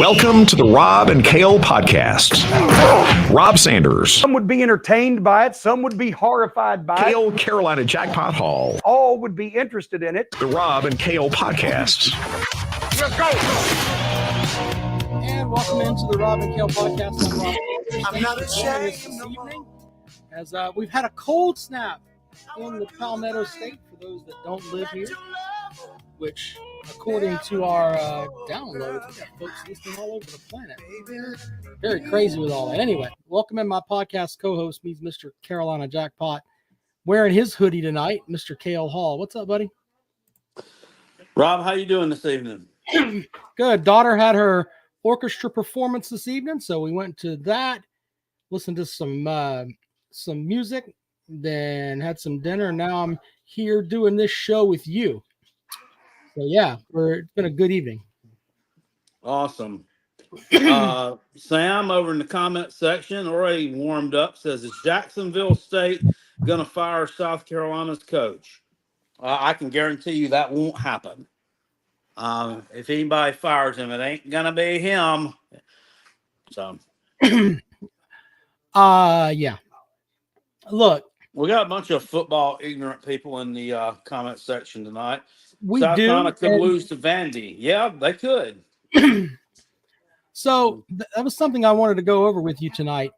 Welcome to the Rob and Kale podcast. Rob Sanders. Some would be entertained by it. Some would be horrified by Kale it. Carolina Jackpot Hall. All would be interested in it. The Rob and Kale podcast. Let's go. And welcome into the Rob and Kale podcast. I'm not ashamed. This evening, as we've had a cold snap in the Palmetto State for those that don't live here, which, according to our downloads, we got folks listening all over the planet. Very crazy with all that. Anyway, welcome in my podcast co-host, me's Mr. Carolina Jackpot, wearing his hoodie tonight, Mr. Kale Hall. What's up, buddy? Rob, how you doing this evening? Good. Daughter had her orchestra performance this evening, so we went to that, listened to some music, then had some dinner. Now I'm here doing this show with you. So yeah, it's been a good evening. Awesome. Sam over in the comment section already warmed up, says, is Jacksonville State going to fire South Carolina's coach? I can guarantee you that won't happen. If anybody fires him, it ain't going to be him. So, yeah. Look, we got a bunch of football ignorant people in the comment section tonight. we South do. Carolina could lose to Vandy. Yeah, they could. So that was something I wanted to go over with you tonight.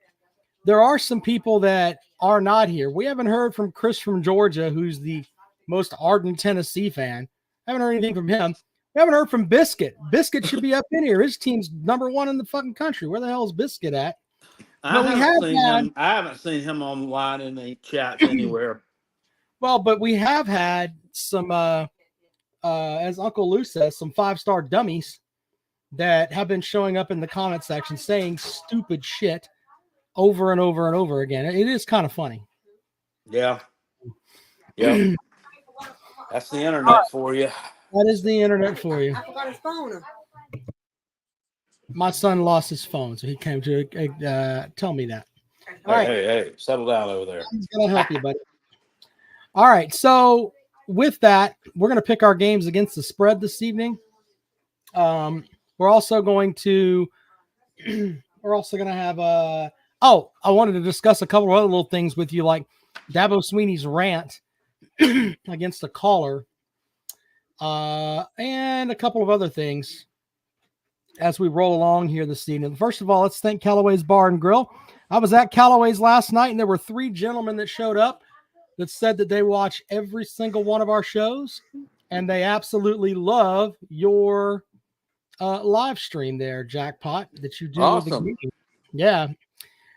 There are some people that are not here. We haven't heard from Chris from Georgia, who's the most ardent Tennessee fan. Haven't heard anything from him. We haven't heard from Biscuit. Biscuit should be up in here. His team's number one in the fucking country. Where the hell is Biscuit at? I haven't seen him online in the chats anywhere. Well, but we have had some, as Uncle Lou says, some 5-star dummies that have been showing up in the comment section saying stupid shit over and over and over again. It is kind of funny. Yeah. Yeah. That's the internet for you. That is the internet for you. I forgot his phone. My son lost his phone, so he came to tell me that. All right. Hey, settle down over there. He's going to help you, buddy. All right. So with that, we're going to pick our games against the spread this evening. We're also going to have I wanted to discuss a couple of other little things with you, like Dabo Sweeney's rant against a caller, and a couple of other things as we roll along here this evening. First of all, let's thank Callaway's Bar and Grill. I was at Callaway's last night, and there were 3 gentlemen that showed up that said that they watch every single one of our shows, and they absolutely love your live stream there, Jackpot, that you do. Awesome. Yeah.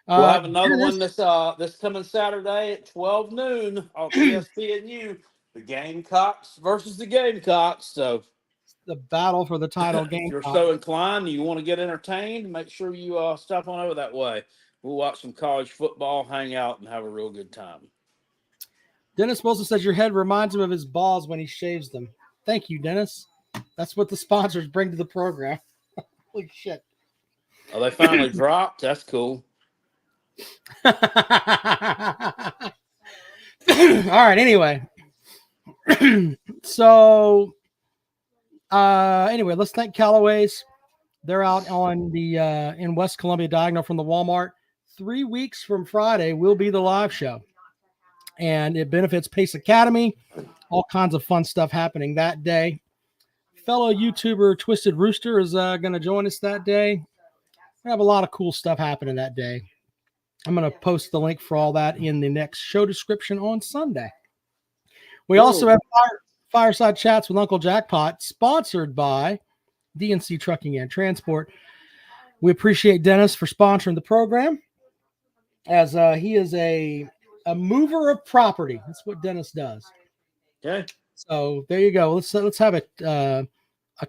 We'll have another one this coming Saturday at 12 noon on ESPNU. The Gamecocks versus the Gamecocks. So the battle for the title game. If you're so inclined, you want to get entertained, make sure you stop on over that way. We'll watch some college football, hang out, and have a real good time. Dennis Wilson says your head reminds him of his balls when he shaves them. Thank you, Dennis. That's what the sponsors bring to the program. Holy shit. Oh, they finally dropped? That's cool. All right, anyway. So, anyway, let's thank Callaway's. They're out on the in West Columbia, diagonal from the Walmart. 3 weeks from Friday will be the live show. And it benefits Pace Academy. All kinds of fun stuff happening that day. Fellow YouTuber Twisted Rooster is going to join us that day. We have a lot of cool stuff happening that day. I'm going to post the link for all that in the next show description on Sunday. We also have Fireside Chats with Uncle Jackpot, sponsored by DNC Trucking and Transport. We appreciate Dennis for sponsoring the program, as he is a mover of property. That's what Dennis does. Okay. So there you go. Let's have a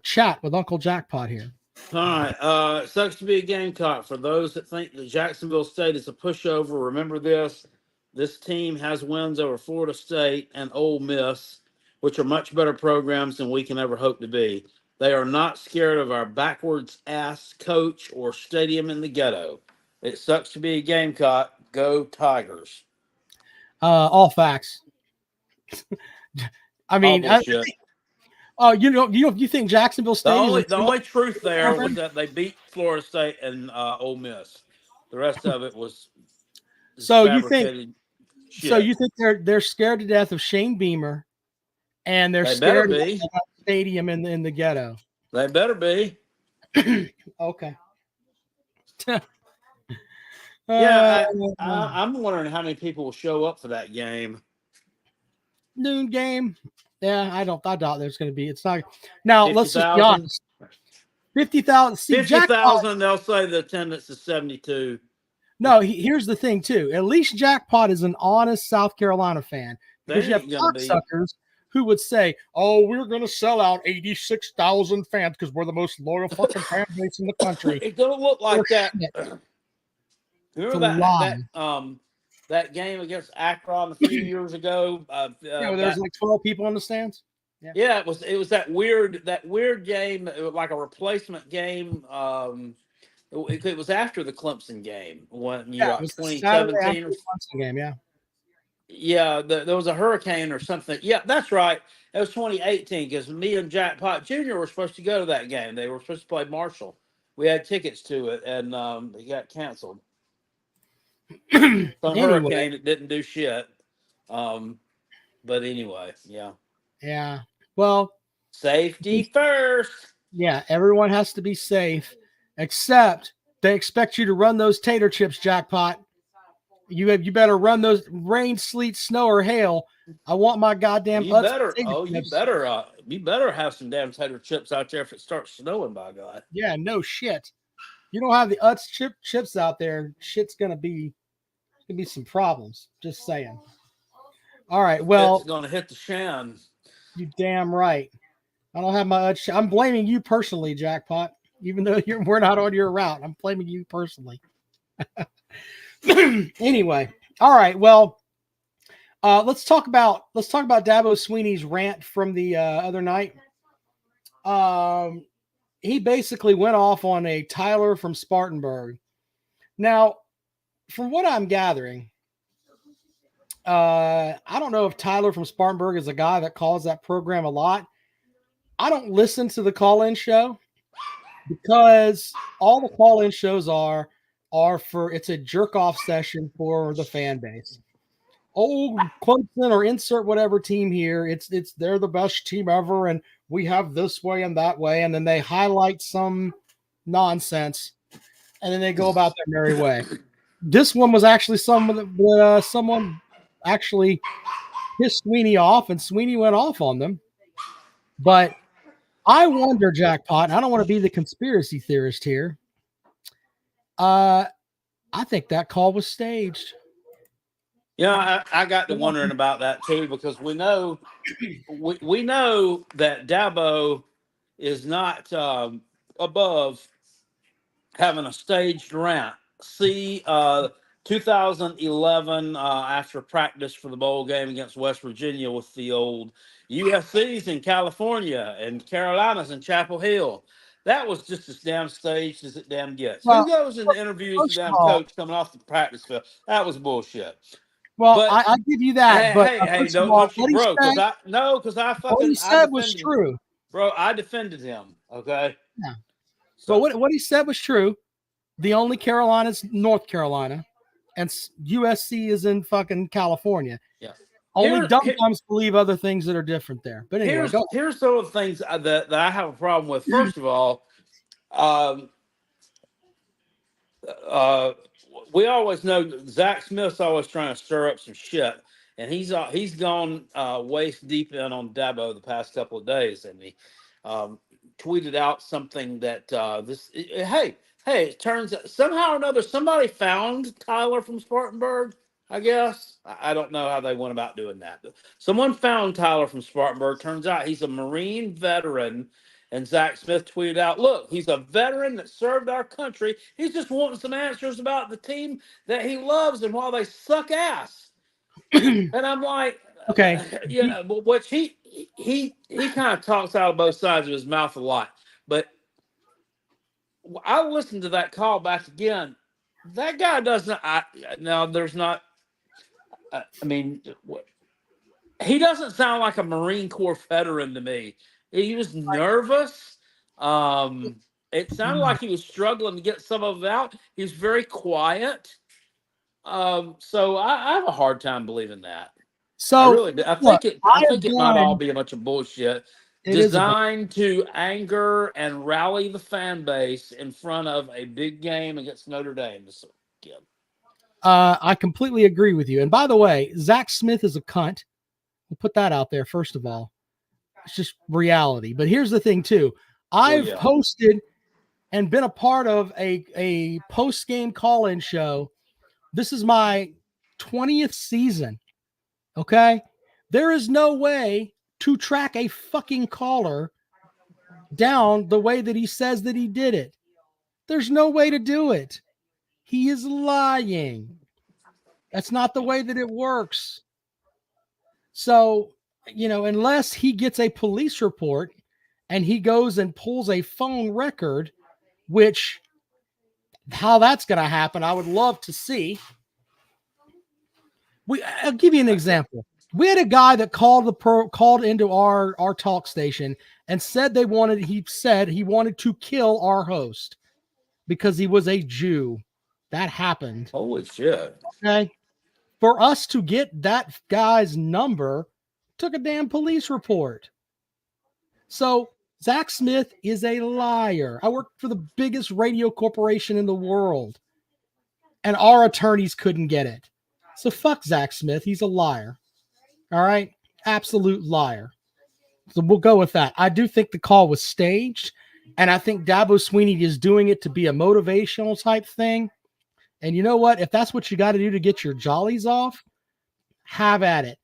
chat with Uncle Jackpot here. All right. It sucks to be a Gamecock. For those that think that Jacksonville State is a pushover, remember this. This team has wins over Florida State and Ole Miss, which are much better programs than we can ever hope to be. They are not scared of our backwards ass coach or stadium in the ghetto. It sucks to be a Gamecock. Go Tigers. All facts. I mean, Oh, you think Jacksonville The State only is the only truth there Auburn? was that they beat Florida State and Ole Miss. The rest of it was So fabricated shit. you think they're scared to death of Shane Beamer, and they're They better scared of be. that stadium in the ghetto? They better be. Okay. Yeah, Uh, I'm wondering how many people will show up for that game. noon game. Yeah, I doubt there's going to be. It's not. Now, let's just be 50,000? honest. 50,000. See, 50,000, they'll say the attendance is 72. No, here's the thing, too. At least Jackpot is an honest South Carolina fan. Because you have They ain't gonna be. cocksuckers who would say, oh, we're going to sell out 86,000 fans because we're the most loyal fucking fan base in the country. It don't look like that. Shit. Remember that game against Akron a few years ago? Where there's like 12 people in the stands. Yeah, it was that weird game, like a replacement game. It was after the Clemson game when you got It was the Saturday after 2017. the Clemson game, yeah. Yeah, there was a hurricane or something. Yeah, that's right. It was 2018 because me and Jackpot Jr. were supposed to go to that game. They were supposed to play Marshall. We had tickets to it, and it got canceled. Some hurricane that didn't do shit. But anyway, yeah. Yeah. Well, Safety first. yeah, everyone has to be safe, except they expect you to run those tater chips, Jackpot. You better run those rain, sleet, snow, or hail. I want my goddamn You better have some damn tater chips out there if it starts snowing, by God. Yeah, no shit. You don't have the Utz chips out there, shit's gonna be some problems. Just saying. All right, well, It's gonna hit the shan. you damn right. I don't have my Utz. I'm blaming you personally, Jackpot. Even though we're not on your route, I'm blaming you personally. Anyway, all right. Well, let's talk about Dabo Sweeney's rant from the other night. He basically went off on a Tyler from Spartanburg. Now, from what I'm gathering, I don't know if Tyler from Spartanburg is a guy that calls that program a lot. I don't listen to the call-in show because all the call-in shows are for it's a jerk-off session for the fan base. Oh, Clemson or insert whatever team here. It's they're the best team ever, and we have this way and that way, and then they highlight some nonsense, and then they go about their merry way. This one was actually someone actually pissed Sweeney off, and Sweeney went off on them. But I wonder, Jackpot, and I don't want to be the conspiracy theorist here. I think that call was staged. Yeah, I got to wondering about that too because we know that Dabo is not above having a staged rant. See, 2011 after practice for the bowl game against West Virginia with the old USC's in California and Carolinas in Chapel Hill. That was just as damn staged as it damn gets. Well, who goes and interviews the damn coach coming off the practice field? That was bullshit. Well, But- I give you that. But Hey, first of all, don't you, bro? what he said was defended him. true. Bro, I defended him. Okay. Yeah. So what he said was true. The only Carolina is North Carolina, and USC is in fucking California. Yeah. Only dum-dums believe other things that are different there. But anyway, Here's some of the things that I have a problem with. First of all, we always know Zach Smith's always trying to stir up some shit, and he's gone waist deep in on Dabo the past couple of days, and he tweeted out something that hey, it turns out somehow or another somebody found Tyler from Spartanburg. I guess I don't know how they went about doing that, but someone found Tyler from Spartanburg. Turns out he's a Marine veteran. And Zach Smith tweeted out, look, he's a veteran that served our country. He's just wanting some answers about the team that he loves and why they suck ass. And I'm like, okay, which he kind of talks out of both sides of his mouth a lot. But I listened to that call back again. That guy doesn't. He doesn't sound like a Marine Corps veteran to me. He was nervous. It sounded like he was struggling to get some of it out. He was very quiet. So I have a hard time believing that. So I really do. I look, think I have it might all done- be a bunch of bullshit it is a- designed to anger and rally the fan base in front of a big game against Notre Dame this weekend. I completely agree with you. And by the way, Zach Smith is a cunt. We'll put that out there first of all. It's just reality. But here's the thing too. I've yeah. hosted and been a part of a post-game call-in show. This is my 20th season. Okay? There is no way to track a fucking caller down the way that he says that he did it. There's no way to do it. He is lying. That's not the way that it works. So, unless he gets a police report and he goes and pulls a phone record, which how that's going to happen, I would love to see. I'll give you an example. We had a guy that called into our talk station and said he said he wanted to kill our host because he was a Jew. That happened. Holy shit. Okay. For us to get that guy's number took a damn police report. So Zach Smith is a liar. I worked for the biggest radio corporation in the world, and our attorneys couldn't get it. So fuck Zach Smith. He's a liar. All right. Absolute liar. So we'll go with that. I do think the call was staged, and I think Dabo Swinney is doing it to be a motivational type thing. And you know what? If that's what you got to do to get your jollies off, have at it.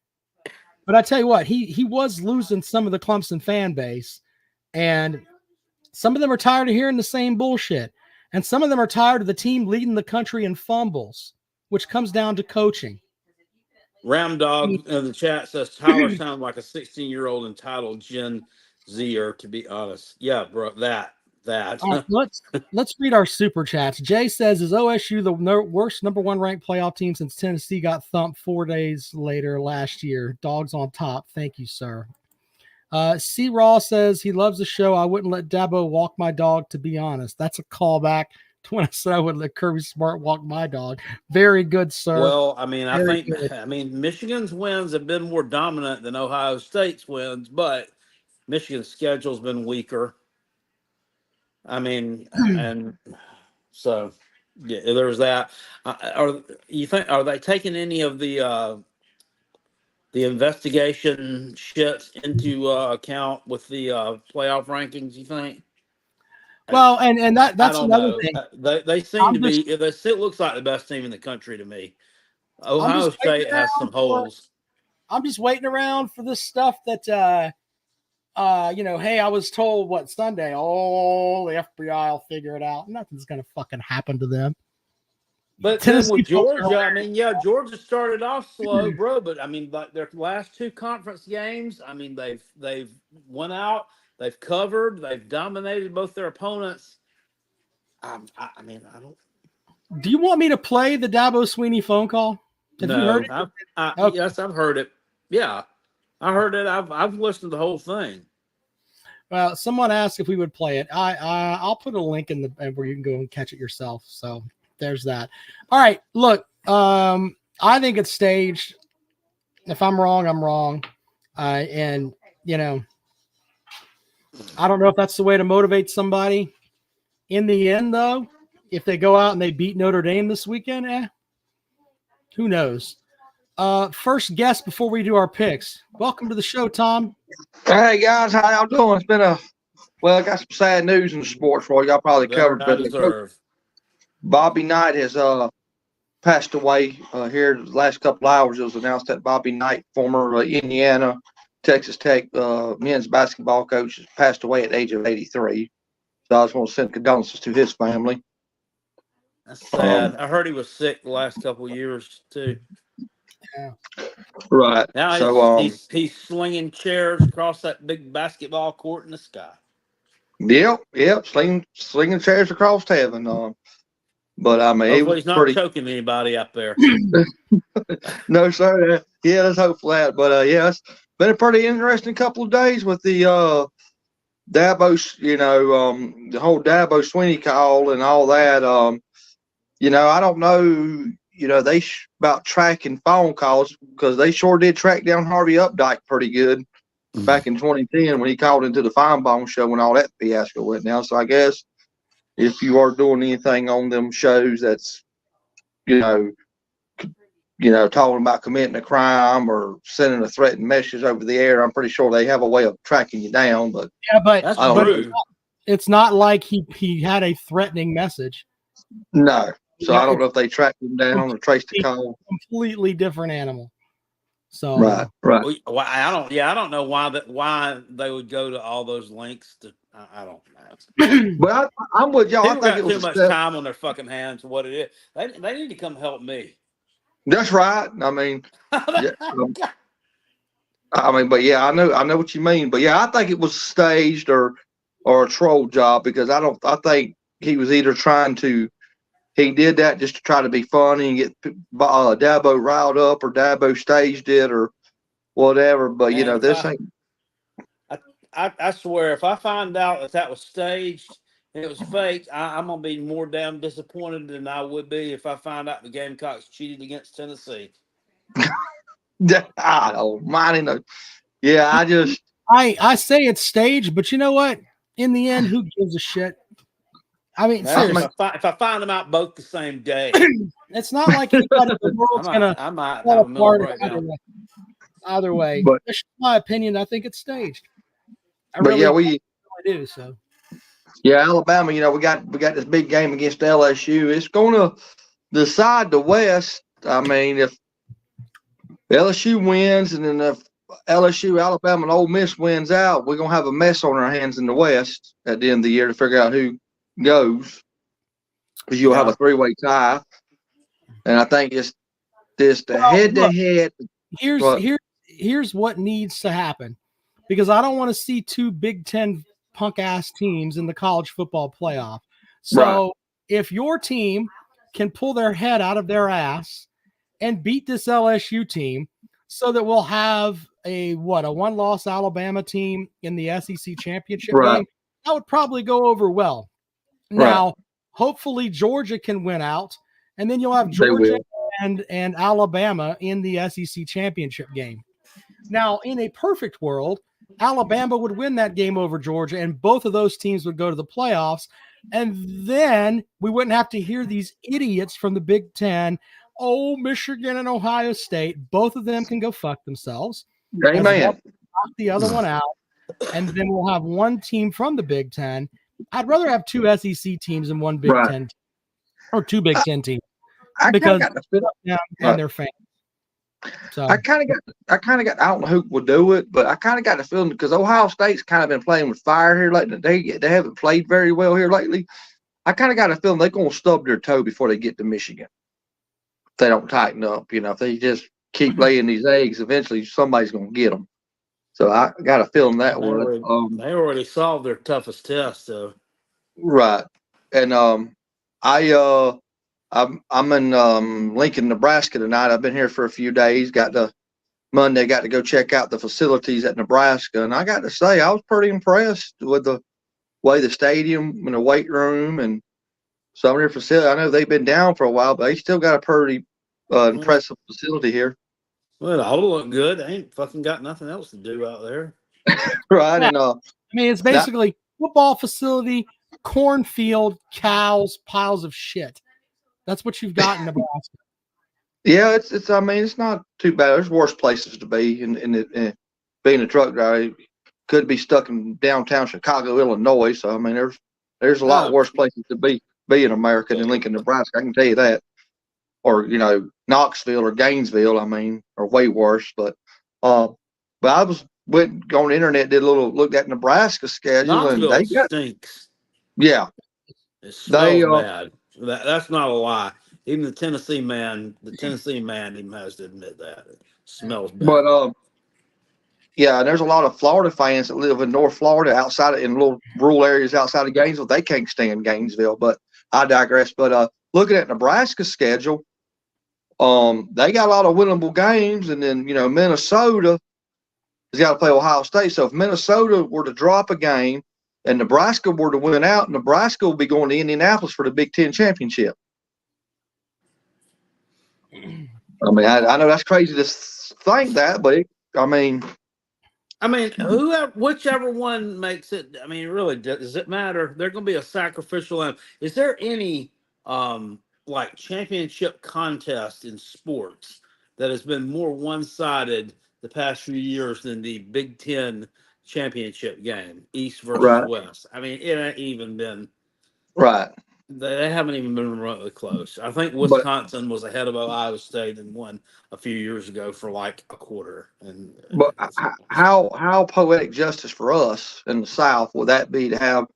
But I tell you what, he was losing some of the Clemson fan base, and some of them are tired of hearing the same bullshit. And some of them are tired of the team leading the country in fumbles, which comes down to coaching. Ramdog in the chat says Tyler sounds like a 16-year-old entitled Gen Zer, to be honest. Yeah, bro, that. Let's read our super chats. Jay says, is OSU the worst number one ranked playoff team since Tennessee got thumped 4 days later last year? Dogs on top. Thank you, sir. C. Raw says he loves the show. I wouldn't let Dabo walk my dog, to be honest. That's a callback to when I said I would let Kirby Smart walk my dog. Very good, sir. Well, I mean, Very good. Michigan's wins have been more dominant than Ohio State's wins, but Michigan's schedule's been weaker. And so yeah, there's that. Are they taking any of the investigation shit into account with the playoff rankings? You think? Well, and that's another know. thing. They seem to be. It looks like the best team in the country to me. Ohio State has some holes. I'm just waiting around for this stuff that. Hey, I was told Sunday, the FBI will figure it out. Nothing's going to fucking happen to them. But then with Georgia, Georgia started off slow, bro. But like their last 2 conference games, they've went out, they've covered, they've dominated both their opponents. I don't. Do you want me to play the Dabo Swinney phone call? Have you heard it? Okay. Yes, I've heard it. Yeah, I heard it. I've listened to the whole thing. Well, someone asked if we would play it. I'll put a link in where you can go and catch it yourself. So there's that. All right, look, I think it's staged. If I'm wrong, I'm wrong. And I don't know if that's the way to motivate somebody. In the end, though, if they go out and they beat Notre Dame this weekend, who knows? First guest before we do our picks. Welcome to the show, Tom. Hey guys, how y'all doing? It's been I got some sad news in the sports world. Y'all probably covered, but Bobby Knight has passed away here the last couple hours. It was announced that Bobby Knight, former Indiana, Texas Tech men's basketball coach, has passed away at the age of 83. So I just want to send condolences to his family. That's sad. I heard he was sick the last couple of years too. Yeah. Right. Now so he's slinging chairs across that big basketball court in the sky. Yep, slinging chairs across heaven. But hopefully he's not choking anybody up there. No, sir. Yeah, let's hope for that. But it's been a pretty interesting couple of days with the Dabo, the whole Dabo Swinney call and all that. I don't know. They about tracking phone calls because they sure did track down Harvey Updike pretty good back in 2010 when he called into the Feinbaum show when all that fiasco went down. So I guess if you are doing anything on them shows that's, talking about committing a crime or sending a threatened message over the air, I'm pretty sure they have a way of tracking you down. But yeah, but That's I don't true. know. it's not like he had a threatening message. No. So Yeah, I don't know if they tracked him down or traced the call. Completely different animal. So Right. Well, I don't know why they would go to all those links to. I don't know. But I'm with y'all. I People think got it was too a much step. time on their fucking hands. What it is, they need to come help me. That's right. I mean, yeah, but yeah, I know what you mean. But yeah, I think it was staged or a troll job because I think he was either he did that just to try to be funny and get Dabo riled up, or Dabo staged it or whatever. But Man, this ain't. I swear, if I find out that was staged and it was fake, I'm gonna be more damn disappointed than I would be if I find out the Gamecocks cheated against Tennessee. I don't mind. Yeah, I say it's staged, but you know what? In the end, who gives a shit? I mean, seriously, If I find them out both the same day, it's not like anybody in the world's gonna I might fall have a mental apart breakdown. either way. But- That's my opinion. I think it's staged. I But really, yeah, really do. So Alabama. We got this big game against LSU. It's gonna decide the West. I mean, if LSU wins, and then if LSU, Alabama, and Ole Miss wins out, we're gonna have a mess on our hands in the West at the end of the year to figure out who goes, because you'll have a three-way tie. And I think it's the head-to-head. Here's what needs to happen, because I don't want to see two Big Ten punk ass teams in the college football playoff. So if your team can pull their head out of their ass and beat this LSU team, so that we'll have a one-loss Alabama team in the SEC championship game, that would probably go over well. Now, hopefully Georgia can win out, and then you'll have Georgia and Alabama in the SEC championship game. Now, in a perfect world, Alabama would win that game over Georgia, and both of those teams would go to the playoffs. And then we wouldn't have to hear these idiots from the Big Ten. Oh, Michigan and Ohio State, both of them can go fuck themselves. Amen. Knock the other one out, and then we'll have one team from the Big Ten. I'd rather have two SEC teams than one Big Ten or two Big Ten teams, because and their fans. So I kind of got. I don't know who would do it, but I kind of got the feeling, because Ohio State's kind of been playing with fire here lately. They haven't played very well here lately. I kind of got a feeling they're going to stub their toe before they get to Michigan. If they don't tighten up, if they just keep laying these eggs, eventually somebody's going to get them. So I got a feeling that way. They already solved their toughest test, though. Right, and I'm in Lincoln, Nebraska tonight. I've been here for a few days. Got to go check out the facilities at Nebraska, and I got to say I was pretty impressed with the way the stadium and the weight room and some of their facilities. I know they've been down for a while, but they still got a pretty impressive facility here. Well, it ought to look good. They ain't fucking got nothing else to do out there. Right, and I mean, it's basically football facility, cornfield, cows, piles of shit. That's what you've got in Nebraska. Yeah, it's. I mean, it's not too bad. There's worse places to be. In being a truck driver, you could be stuck in downtown Chicago, Illinois. So I mean, there's a lot worse places to be in America than Lincoln, Nebraska. I can tell you that. Or Knoxville or Gainesville. I mean, are way worse. But I went on the internet, did a little look at Nebraska's schedule, Knoxville and they got stinks. Yeah, it smells bad. That's not a lie. Even the Tennessee man even has to admit that it smells bad. But and there's a lot of Florida fans that live in North Florida, in little rural areas outside of Gainesville. They can't stand Gainesville, but I digress. But looking at Nebraska's schedule, they got a lot of winnable games, and then Minnesota has got to play Ohio State. So if Minnesota were to drop a game, and Nebraska were to win out, Nebraska will be going to Indianapolis for the Big Ten championship. I mean, I know that's crazy to think that, but whichever one makes it. I mean, really, does it matter? They're going to be a sacrificial lamb. Is there any like championship contest in sports that has been more one-sided the past few years than the Big Ten championship game, East versus West? I mean, it ain't even been right. They haven't even been remotely close. I think Wisconsin was ahead of Ohio State and won a few years ago for like a quarter. But how poetic justice for us in the South would that be to have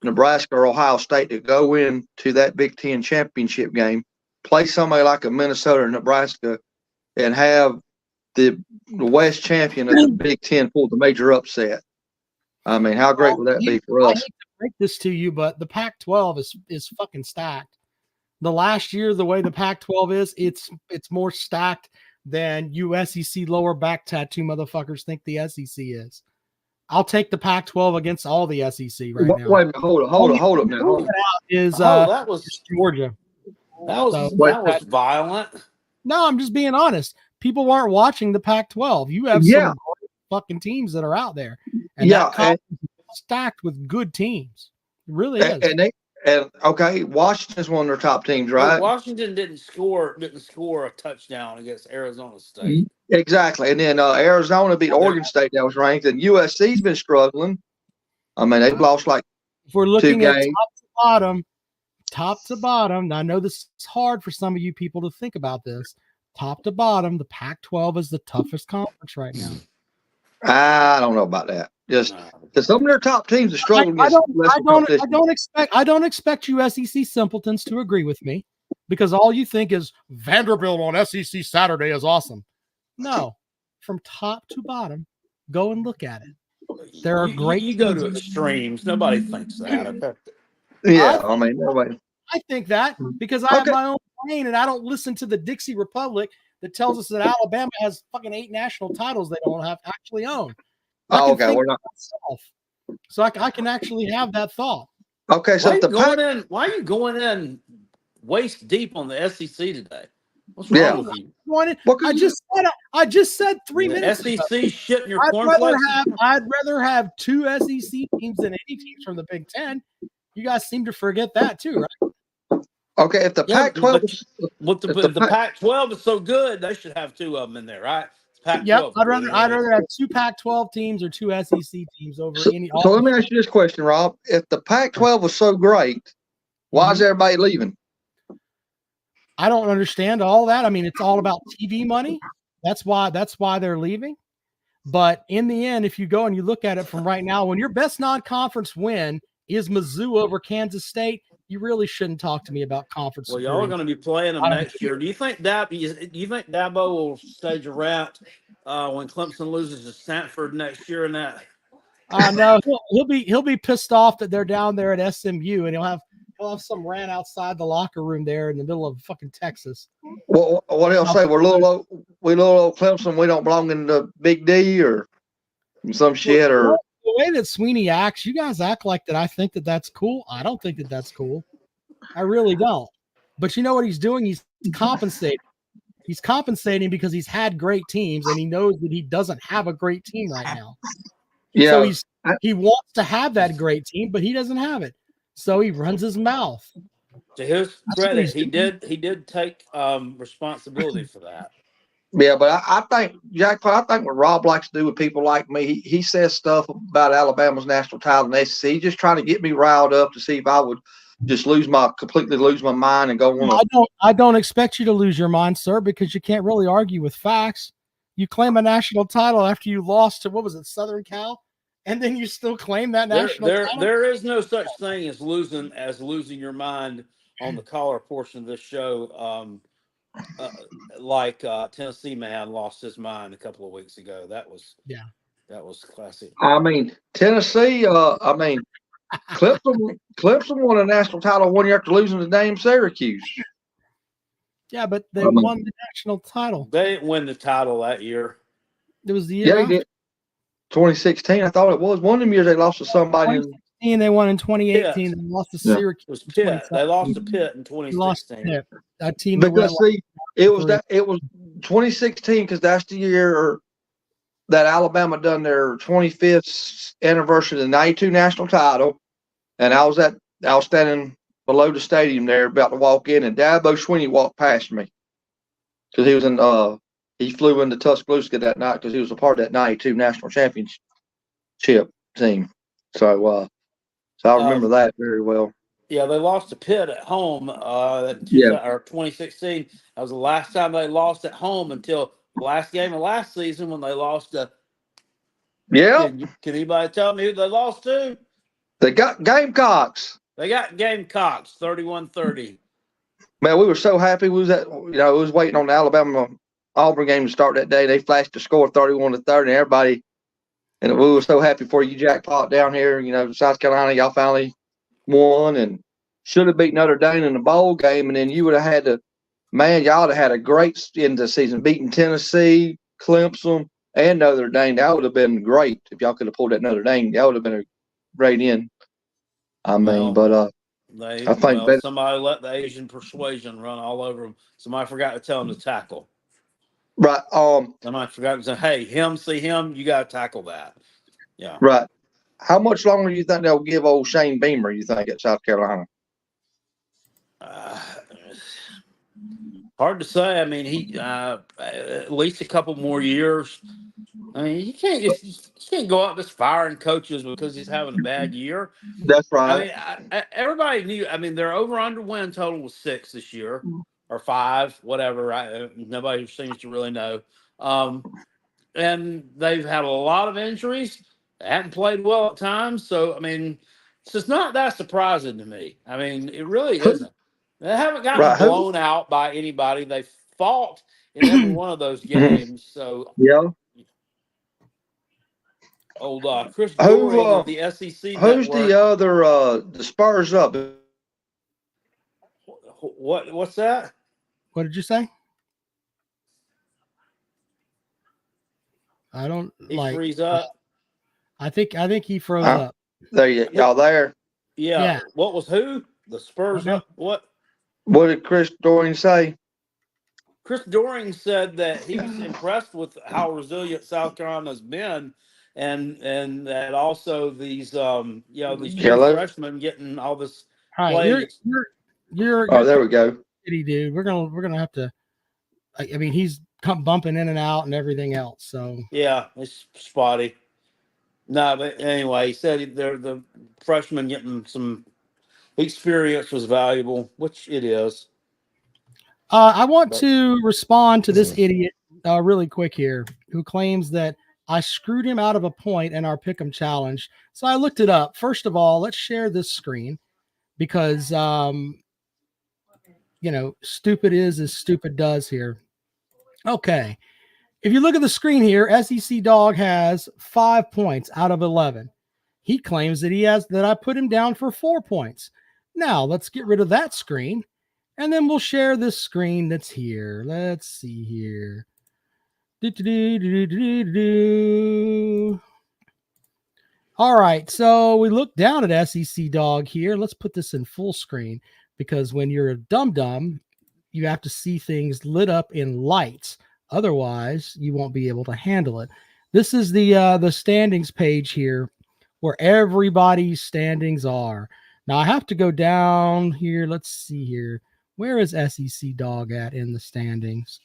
Nebraska or Ohio State to go into that Big Ten championship game, play somebody like a Minnesota or Nebraska, and have the West champion of the Big Ten pull the major upset? I mean, how great would that be for us? I hate to break this to you, but the Pac-12 is fucking stacked. The last year, the way the Pac-12 is, it's more stacked than you SEC lower back tattoo motherfuckers think the SEC is. I'll take the Pac-12 against all the SEC right now. Wait a minute, hold up now. That was Georgia. That was violent. No, I'm just being honest. People aren't watching the Pac-12. You have some great fucking teams that are out there. And that conference is stacked with good teams. It really is. Okay, Washington's one of their top teams, right? Washington didn't score a touchdown against Arizona State. Exactly. And then Arizona beat Oregon State that was ranked, and USC's been struggling. I mean, they've lost like if we're looking 2 at games. top to bottom. I know this is hard for some of you people to think about this. Top to bottom, the Pac-12 is the toughest conference right now. I don't know about that. Just because some of their top teams are struggling. I don't expect you SEC simpletons to agree with me, because all you think is Vanderbilt on SEC Saturday is awesome. No, from top to bottom, go and look at it. There are great. You go to extremes. Nobody thinks that. Yeah, I mean, nobody. I think that because I have my own brain and I don't listen to the Dixie Republic that tells us that Alabama has fucking 8 national titles they don't have actually own. We're not. So I can actually have that thought. Okay, so why are you going in waist deep on the SEC today? What's wrong with you? I just said 3 minutes. SEC shit in your cornflakes. I'd rather have 2 SEC teams than any teams from the Big Ten. You guys seem to forget that too, right? Okay, if the Pac-12, the Pac-12 is so good, they should have 2 of them in there, right? Yep, I'd rather have 2 Pac-12 teams or 2 SEC teams over any. So let me ask you this question, Rob: if the Pac-12 was so great, why is everybody leaving? I don't understand all that. I mean, it's all about TV money. That's why they're leaving. But in the end, if you go and you look at it from right now, when your best non-conference win is Mizzou over Kansas State, you really shouldn't talk to me about conference. Well, y'all are going to be playing them next year. Do you think Dabo will stage a rat when Clemson loses to Stanford next year? In that, no, he'll be pissed off that they're down there at SMU, and he'll have some rant outside the locker room there in the middle of fucking Texas. Well, what he'll say? We're little old Clemson. We don't belong in the Big D or some shit or. The way that Sweeney acts, you guys act like that. I think that that's cool. I don't think that that's cool. I really don't. But you know what he's doing? He's compensating. He's compensating because he's had great teams, and he knows that he doesn't have a great team right now. Yeah. So he wants to have that great team, but he doesn't have it. So he runs his mouth. To his credit, he did take responsibility for that. Yeah, but I think, Jack, what Rob likes to do with people like me, he says stuff about Alabama's national title and the SEC. He's just trying to get me riled up to see if I would just completely lose my mind and go on. I don't expect you to lose your mind, sir, because you can't really argue with facts. You claim a national title after you lost to, what was it, Southern Cal? And then you still claim that national title? There is no such thing as losing your mind on the caller portion of this show. Like Tennessee man lost his mind a couple of weeks ago. That was classic. I mean, Tennessee. Clemson won a national title 1 year after losing to damn Syracuse. Yeah, but they won the national title. They didn't win the title that year. It was the year. Yeah, they did. 2016, I thought it was one of them years they lost to somebody. 2016, they won in 2018. They lost to Yeah. Syracuse. It was in Pitt. They lost to 2017. Pitt in They lost to 2016. Pitt. That team that went Because see, it was 2016 because that's the year that Alabama done their 25th anniversary of the 92 national title, and I was standing below the stadium there about to walk in, and Dabo Swinney walked past me because he flew into Tuscaloosa that night because he was a part of that 92 national championship team. So I remember that very well. Yeah, they lost to Pitt at home Yeah. 2016. That was the last time they lost at home until the last game of last season when they lost to. Yeah. Can anybody tell me who they lost to? They got Gamecocks. They got Gamecocks 31-30. Man, we were so happy. We was waiting on the Alabama Auburn game to start that day. They flashed the score 31-30, and everybody, and we were so happy for you, jackpot down here. South Carolina, y'all finally won and should have beat Notre Dame in the bowl game, and then you would have had to, man, y'all would have had a great end of the season, beating Tennessee, Clemson, and Notre Dame. That would have been great if y'all could have pulled that Notre Dame. That would have been a great end. I think somebody let the Asian persuasion run all over them. Somebody forgot to tell them to tackle. Right. Somebody forgot to say, "Hey, see him, you got to tackle that." Yeah. Right. How much longer do you think they'll give old Shane Beamer, you think, at South Carolina? Hard to say. I mean, he at least a couple more years. I mean, you can't go out just firing coaches because he's having a bad year. That's right. I mean, everybody knew. I mean, their over/under win total was 6 this year, or 5, whatever. Nobody seems to really know. And they've had a lot of injuries. They haven't played well at times. So, I mean, it's just not that surprising to me. I mean, it really isn't. They haven't gotten blown out by anybody. They fought in every one of those games. So, yeah. Old Chris Doering of the SEC Who's Network. the other the Spurs up? What's that? What did you say? I don't freeze up. I think he froze up. There y'all there? Yeah. What was who? The Spurs up? What? What did Chris Doering say? Chris Doering said that he was impressed with how resilient South Carolina's been, and that also these these freshmen getting all this play. You're there we go. Dude, we're gonna have to. I mean, he's bumping in and out and everything else. So yeah, it's spotty. No, but anyway, he said the freshmen getting some experience was valuable, which it is. I want to respond to this idiot really quick here, who claims that I screwed him out of a point in our Pick'em challenge. So I looked it up. First of all, let's share this screen because stupid is as stupid does here. Okay. If you look at the screen here, SEC Dog has 5 points out of 11. He claims that I put him down for 4 points. Now let's get rid of that screen, and then we'll share this screen that's here. Let's see here. All right, so we look down at SEC Dog here. Let's put this in full screen because when you're a dum-dum, you have to see things lit up in lights. Otherwise, you won't be able to handle it. This is the standings page here where everybody's standings are. Now, I have to go down here. Let's see here. Where is SEC Dog at in the standings?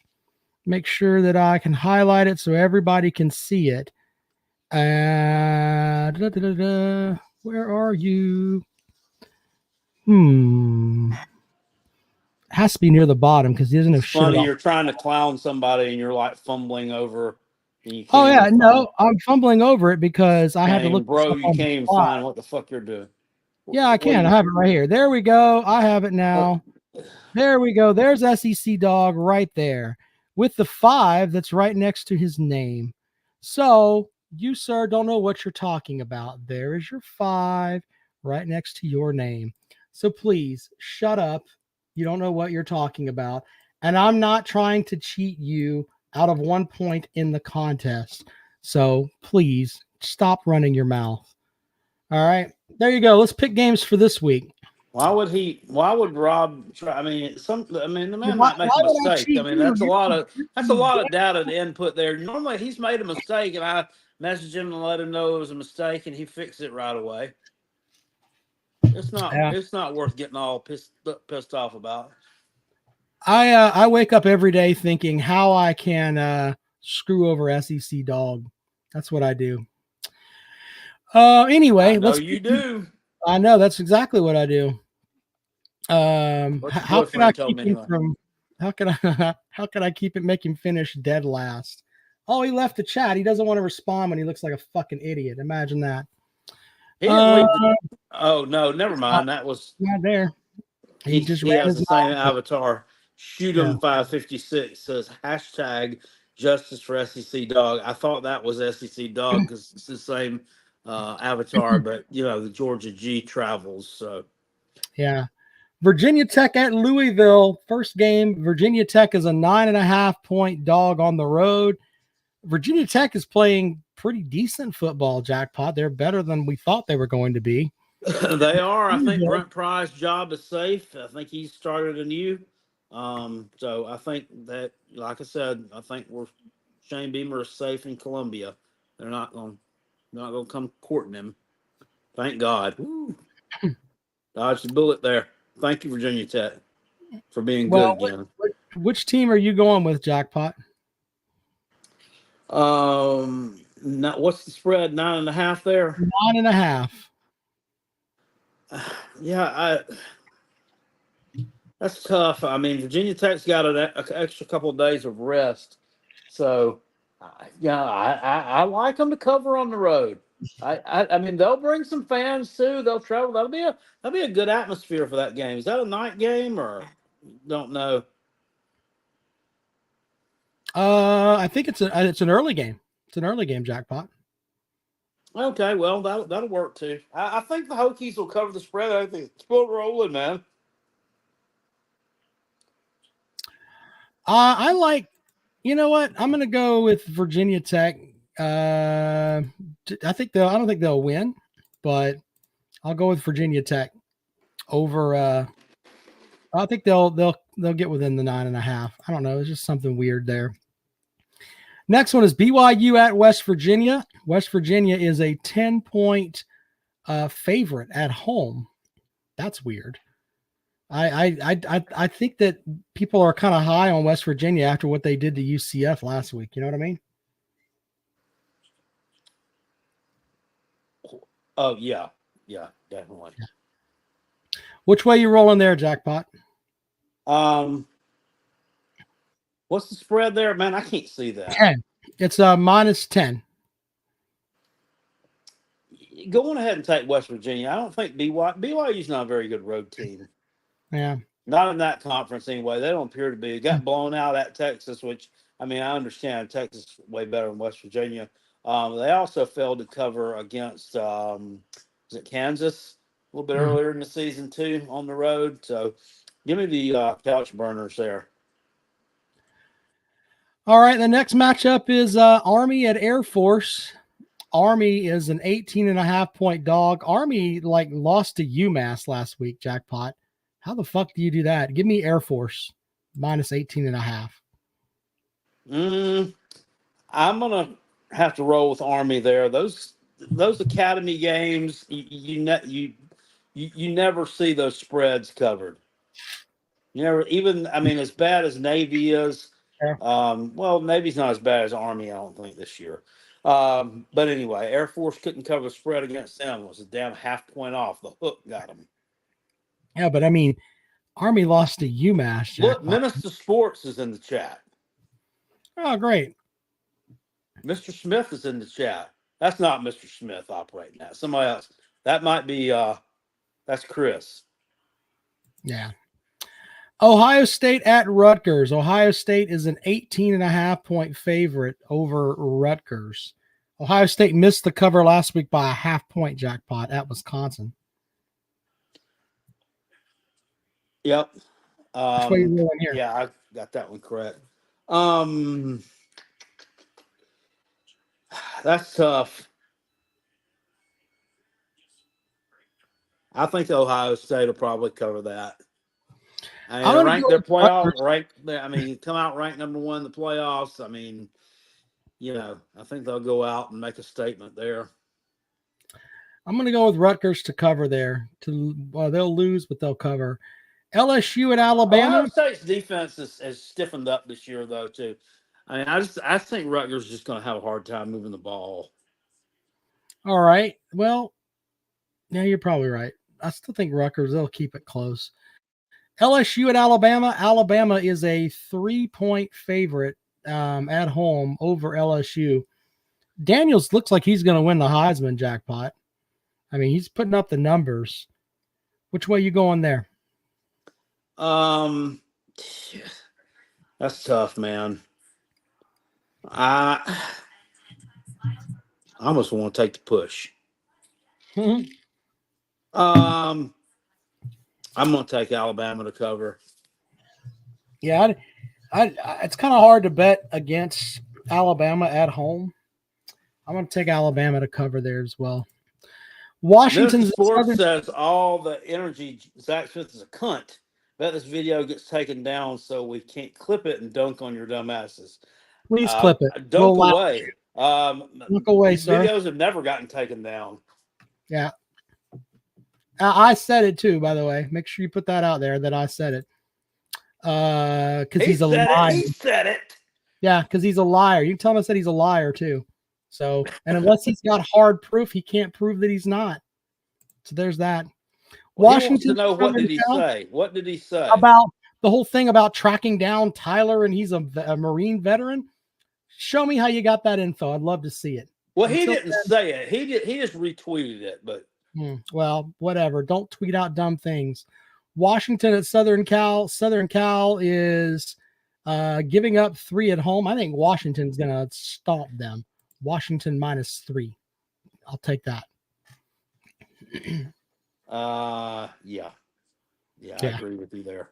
Make sure that I can highlight it so everybody can see it. Where are you? It has to be near the bottom because he doesn't have shit. Funny, you're trying to clown somebody and you're like fumbling over. Oh yeah, no, I'm fumbling over it because I have to look. Bro, you can't even find what the fuck you're doing. Yeah, I can. I have it right here. There we go. I have it now. There we go. There's SEC Dog right there with the 5 that's right next to his name. So you, sir, don't know what you're talking about. There is your 5 right next to your name. So please shut up. You don't know what you're talking about. And I'm not trying to cheat you out of 1 point in the contest. So please stop running your mouth. All right. there you go. Let's pick games for this week. Why would Rob try? I mean, the man Why- might make why a would I mistake. cheat I mean, you? that's a lot of data to input there. Normally, he's made a mistake, and I message him and let him know it was a mistake, and he fixed it right away. It's not. Yeah. It's not worth getting all pissed off about. I wake up every day thinking how I can screw over SEC dog. That's what I do. Anyway, You do. I know that's exactly what I do. What your How can I boyfriend told keep me him anyway. from? How can I keep it? Make him finish dead last. Oh, he left the chat. He doesn't want to respond when he looks like a fucking idiot. Imagine that. He didn't leave oh no, never mind. That was Not there. he just he ran has his the same mouth. avatar. Shoot him 556 says hashtag justice for SEC dog. I thought that was SEC dog because it's the same avatar, but the Georgia G travels. So Yeah. Virginia Tech at Louisville. First game. Virginia Tech is a 9.5-point dog on the road. Virginia Tech is playing pretty decent football, Jackpot. They're better than we thought they were going to be. they are. I think Brent Pry's job is safe. I think he started anew. So I think that, like I said, I think Shane Beamer is safe in Columbia. They're not going to come courting him. Thank God. Woo. Dodged the bullet there. Thank you, Virginia Tech, for being good again. Which team are you going with, Jackpot? What's the spread? 9.5 there. 9.5. Yeah, that's tough. I mean, Virginia Tech's got an extra couple of days of rest, so I like them to cover on the road. I mean, they'll bring some fans too. They'll travel. That'll be a good atmosphere for that game. Is that a night game or don't know? I think it's an early game. It's an early game, Jackpot. Okay, well that'll work too. I think the Hokies will cover the spread. I think it's still rolling, man. I like. You know what? I'm going to go with Virginia Tech. I don't think they'll win, but I'll go with Virginia Tech over. I think they'll get within the 9.5. I don't know. It's just something weird there. Next one is BYU at West Virginia. West Virginia is a 10-point favorite at home. That's weird. I think that people are kind of high on West Virginia after what they did to UCF last week. You know what I mean? Oh yeah, definitely. Which way you rolling there, Jackpot? What's the spread there, man? I can't see that. 10. It's -10. Go on ahead and take West Virginia. I don't think BYU's not a very good road team. Yeah. Not in that conference anyway. They don't appear to be. It got blown out at Texas, which, I mean, I understand Texas is way better than West Virginia. They also failed to cover against, was it Kansas? A little bit earlier in the season, too, on the road. So give me the couch burners there. All right. The next matchup is Army at Air Force. Army is an 18.5-point dog. Army lost to UMass last week, Jackpot. How the fuck do you do that? Give me Air Force -18.5. I'm gonna have to roll with Army there. Those academy games, you never see those spreads covered. You never even. I mean, as bad as Navy is. Yeah. Well, Navy's not as bad as Army, I don't think, this year. But anyway, Air Force couldn't cover the spread against them. It was a damn half-point off. The hook got them. Yeah, but I mean, Army lost to UMass. Look, Minister Sports is in the chat. Oh, great. Mr. Smith is in the chat. That's not Mr. Smith operating that. Somebody else. That might be, that's Chris. Yeah. Ohio State at Rutgers. Ohio State is an 18.5-point favorite over Rutgers. Ohio State missed the cover last week by a half-point, Jackpot, at Wisconsin. Yep. Which way you rolling here? Yeah, I got that one correct. That's tough. I think Ohio State will probably cover that. I I'm gonna rank go their with playoff Rutgers. rank. Come out ranked number 1 in the playoffs. I mean, I think they'll go out and make a statement there. I'm going to go with Rutgers to cover there. They'll lose, but they'll cover. LSU at Alabama. Ohio State's defense has stiffened up this year, though, too. I mean, I think Rutgers is just going to have a hard time moving the ball. All right. Well, yeah, you're probably right. I still think Rutgers, they'll keep it close. LSU at Alabama. Alabama is a 3-point favorite at home over LSU. Daniels looks like he's going to win the Heisman jackpot. I mean, he's putting up the numbers. Which way you going there? That's tough, man. I almost want to take the push. I'm going to take Alabama to cover. Yeah, it's kind of hard to bet against Alabama at home. I'm going to take Alabama to cover there as well. Washington's Sports says all the energy. Zach Smith is a cunt. Bet this video gets taken down so we can't clip it and dunk on your dumb asses. Please clip it. Dunk away. Dunk away, sir. Videos have never gotten taken down. Yeah. I said it too, by the way. Make sure you put that out there that I said it. Because he's a liar. He said it. Yeah, because he's a liar. You can tell him I said he's a liar too. So, and unless he's got hard proof, he can't prove that he's not. So there's that. Washington. To know what did he say? What did he say about the whole thing about tracking down Tyler and he's a Marine veteran? Show me how you got that info. I'd love to see it. Well, he didn't say it. He just retweeted it. But well, whatever. Don't tweet out dumb things. Washington at Southern Cal. Southern Cal is giving up 3 at home. I think Washington's going to stomp them. Washington -3. I'll take that. Yeah, I agree with you there.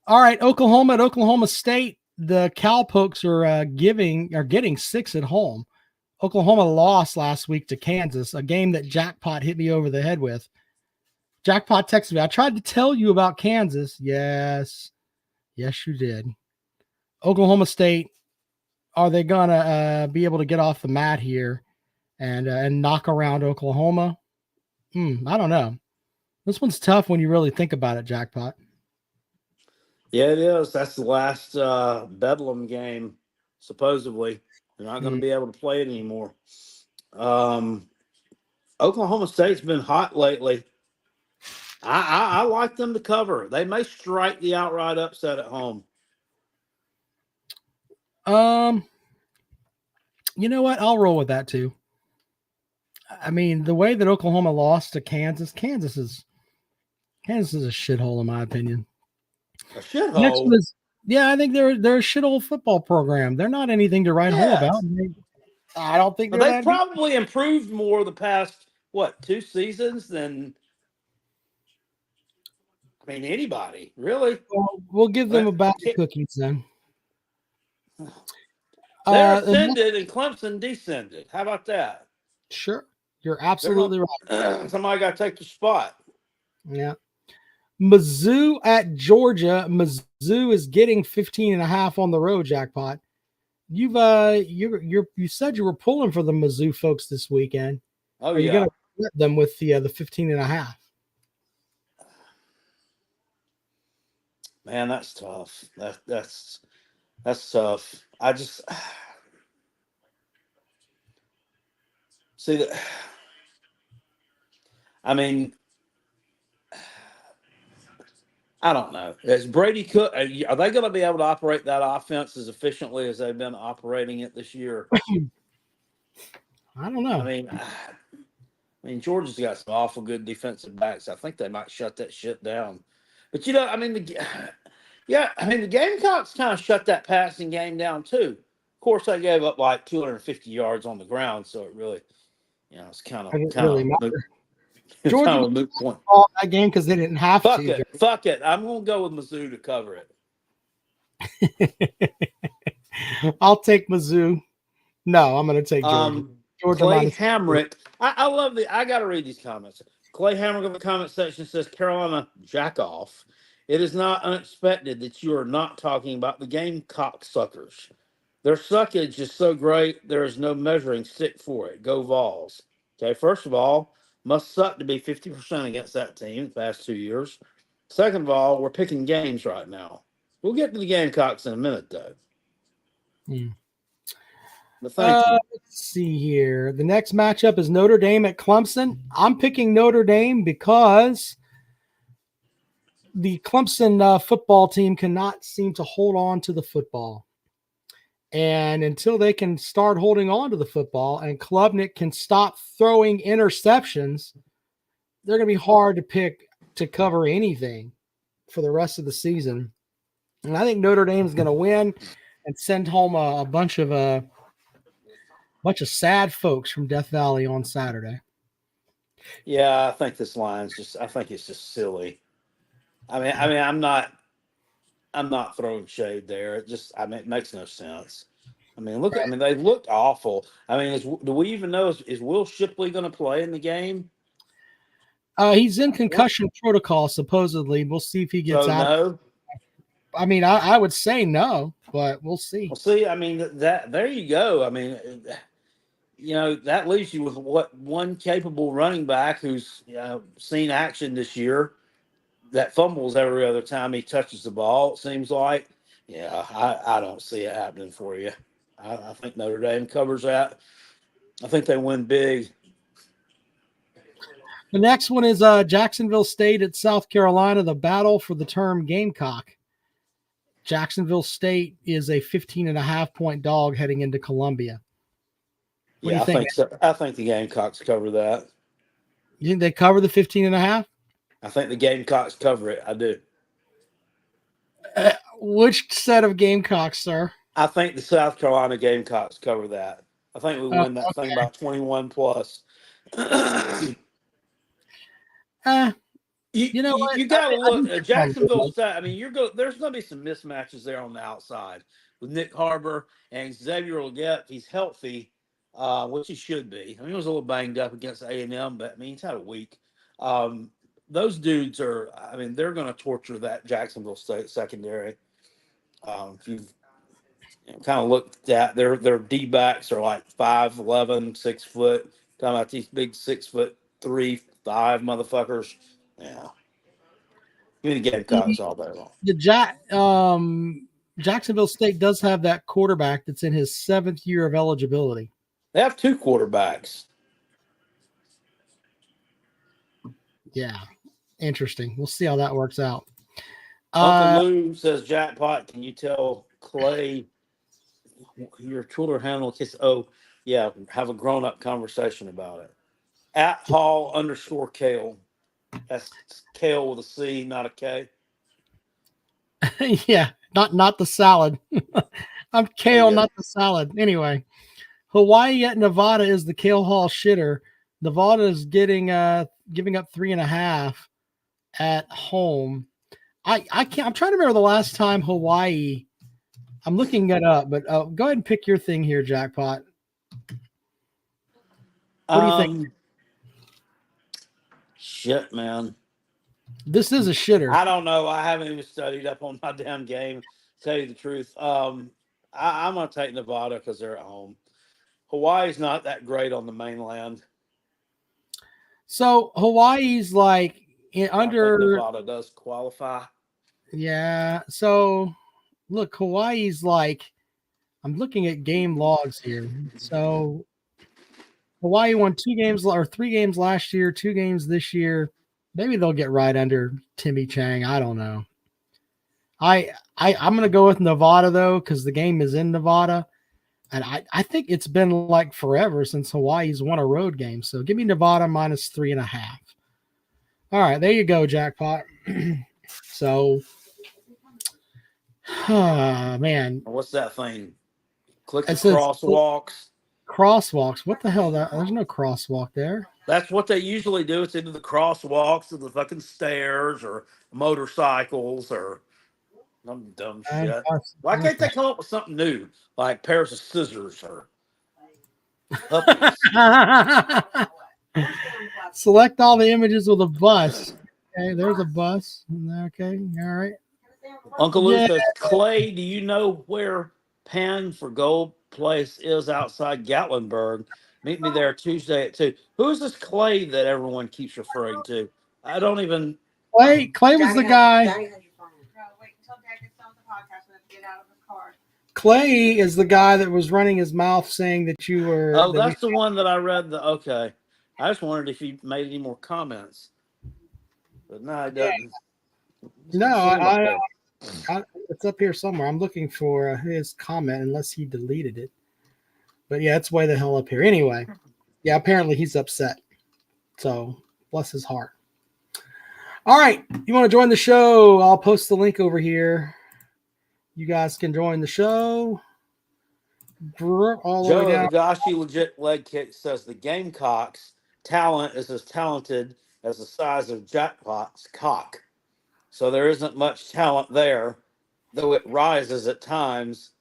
All right, Oklahoma at Oklahoma State. The Cowpokes are getting 6 at home. Oklahoma lost last week to Kansas, a game that Jackpot hit me over the head with. Jackpot texted me, I tried to tell you about Kansas. Yes, you did. Oklahoma State, are they gonna be able to get off the mat here and knock around Oklahoma? I don't know. This one's tough when you really think about it, Jackpot. Yeah, it is. That's the last Bedlam game, supposedly. They're not going to be able to play it anymore. Oklahoma State's been hot lately. I like them to cover. They may strike the outright upset at home. You know what? I'll roll with that too. I mean, the way that Oklahoma lost to Kansas is a shithole in my opinion. A shithole? Next was, I think they're a shithole football program. They're not anything to write home about. I don't think they've probably improved more the past 2 seasons than anybody really. Well, we'll give them a bag of cookies then. They're ascended and Clemson descended. How about that? Sure. You're absolutely right. Somebody got to take the spot. Yeah. Mizzou at Georgia. Mizzou is getting 15.5 on the road, Jackpot. You said you were pulling for the Mizzou folks this weekend. Oh, Are you going to get them with the 15.5? Man, that's tough. That's tough. I just see that. I mean, I don't know. Is Brady Cook? Are they going to be able to operate that offense as efficiently as they've been operating it this year? I don't know. I mean, Georgia's got some awful good defensive backs. I think they might shut that shit down. But the Gamecocks kind of shut that passing game down too. Of course, they gave up like 250 yards on the ground, so it really, it's kind of Georgia kind of a moot point. That game because they didn't have to. Fuck it. I'm gonna go with Mizzou to cover it. I'll take Mizzou. No, I'm gonna take Georgia. Georgia Clay minus. Hamrick. I love I got to read these comments. Clay Hamrick in the comment section says, Carolina, jack off. It is not unexpected that you are not talking about the Gamecock suckers. Their suckage is so great, there is no measuring stick for it. Go Vols. Okay, first of all, must suck to be 50% against that team the past 2 years. Second of all, we're picking games right now. We'll get to the Gamecocks in a minute, though. But thank you. Let's see here. The next matchup is Notre Dame at Clemson. I'm picking Notre Dame because the Clemson football team cannot seem to hold on to the football. And until they can start holding on to the football and Klubnik can stop throwing interceptions, they're going to be hard to pick to cover anything for the rest of the season. And I think Notre Dame is going to win and send home a bunch of sad folks from Death Valley on Saturday. Yeah, I think this line's I think it's just silly. I mean, I'm not throwing shade there. It makes no sense. I mean, they looked awful. I mean, do we even know, is Will Shipley going to play in the game? He's in concussion protocol, supposedly. We'll see if he gets out. No. I mean, I would say no, but we'll see. Well, see, I mean, there you go. I mean, that leaves you with one capable running back who's seen action this year that fumbles every other time he touches the ball. It seems like, I don't see it happening for you. I think Notre Dame covers that. I think they win big. The next one is Jacksonville State at South Carolina, the battle for the term Gamecock. Jacksonville State is a 15.5-point dog heading into Columbia. What do you think? Think so. I think the Gamecocks cover that. You think they cover the 15.5? I think the Gamecocks cover it. I do. Which set of Gamecocks, sir? I think the South Carolina Gamecocks cover that. I think we win that thing by 21 plus. You know what? You got to look at Jacksonville State. I mean, there's going to be some mismatches there on the outside with Nick Harbor and Xavier Legette. He's healthy, which he should be. I mean, he was a little banged up against A&M, but I mean, he's had a week. Those dudes they're going to torture that Jacksonville State secondary. If you've kind of looked at their D-backs are like 5'11", 6 foot. Talking about these big 6'3", 5 motherfuckers. Yeah. Give me the Gamecocks all day long. Jacksonville State does have that quarterback that's in his 7th year of eligibility. They have 2 quarterbacks. Yeah. Interesting. We'll see how that works out. Uncle Lou says, Jackpot, can you tell Clay your Twitter handle? Have a grown-up conversation about it. At Hall_Kale. That's Kale with a C, not a K. Yeah, not the salad. I'm Kale, not the salad. Anyway, Hawaii at Nevada is the Kale Hall shitter. Nevada is giving up 3.5 at home. I can't. I'm trying to remember the last time Hawaii. I'm looking it up, but go ahead and pick your thing here, Jackpot. What do you think? Shit, man. This is a shitter. I don't know. I haven't even studied up on my damn game, to tell you the truth. I'm going to take Nevada because they're at home. Hawaii's not that great on the mainland. So Hawaii's like under. Nevada does qualify. Yeah. So look, Hawaii's like, I'm looking at game logs here. So Hawaii won 2 games or 3 games last year, 2 games this year. Maybe they'll get right under Timmy Chang. I don't know. I'm going to go with Nevada though, because the game is in Nevada. And I think it's been like forever since Hawaii's won a road game. So give me Nevada minus 3.5. All right, there you go, Jackpot. So, man. What's that thing? Click the crosswalks. Crosswalks. What the hell? There's no crosswalk there. That's what they usually do. It's into the crosswalks or the fucking stairs or motorcycles or some dumb shit. Why can't they come up with something new, like pairs of scissors or Puppies. Select all the images with a bus. Okay, there's a bus. Okay, all right. Uncle Lou Yeah. says, Clay, do you know where Pan for Gold Place is outside Gatlinburg? Meet me there Tuesday at 2. Who's this Clay that everyone keeps referring to? I don't even. Clay was the guy. Clay is the guy that was running his mouth saying that you were. Oh, that's the one that I read. Okay. I just wondered if he made any more comments. But no, he doesn't. No, it's up here somewhere. I'm looking for his comment, unless he deleted it. But yeah, it's way the hell up here. Anyway, yeah, apparently he's upset. So bless his heart. All right, you want to join the show? I'll post the link over here. You guys can join the show. All the way down. Joe Higashi Legit Leg Kick says the Gamecocks' talent is as talented as the size of Jackpot's cock. So there isn't much talent there, though it rises at times,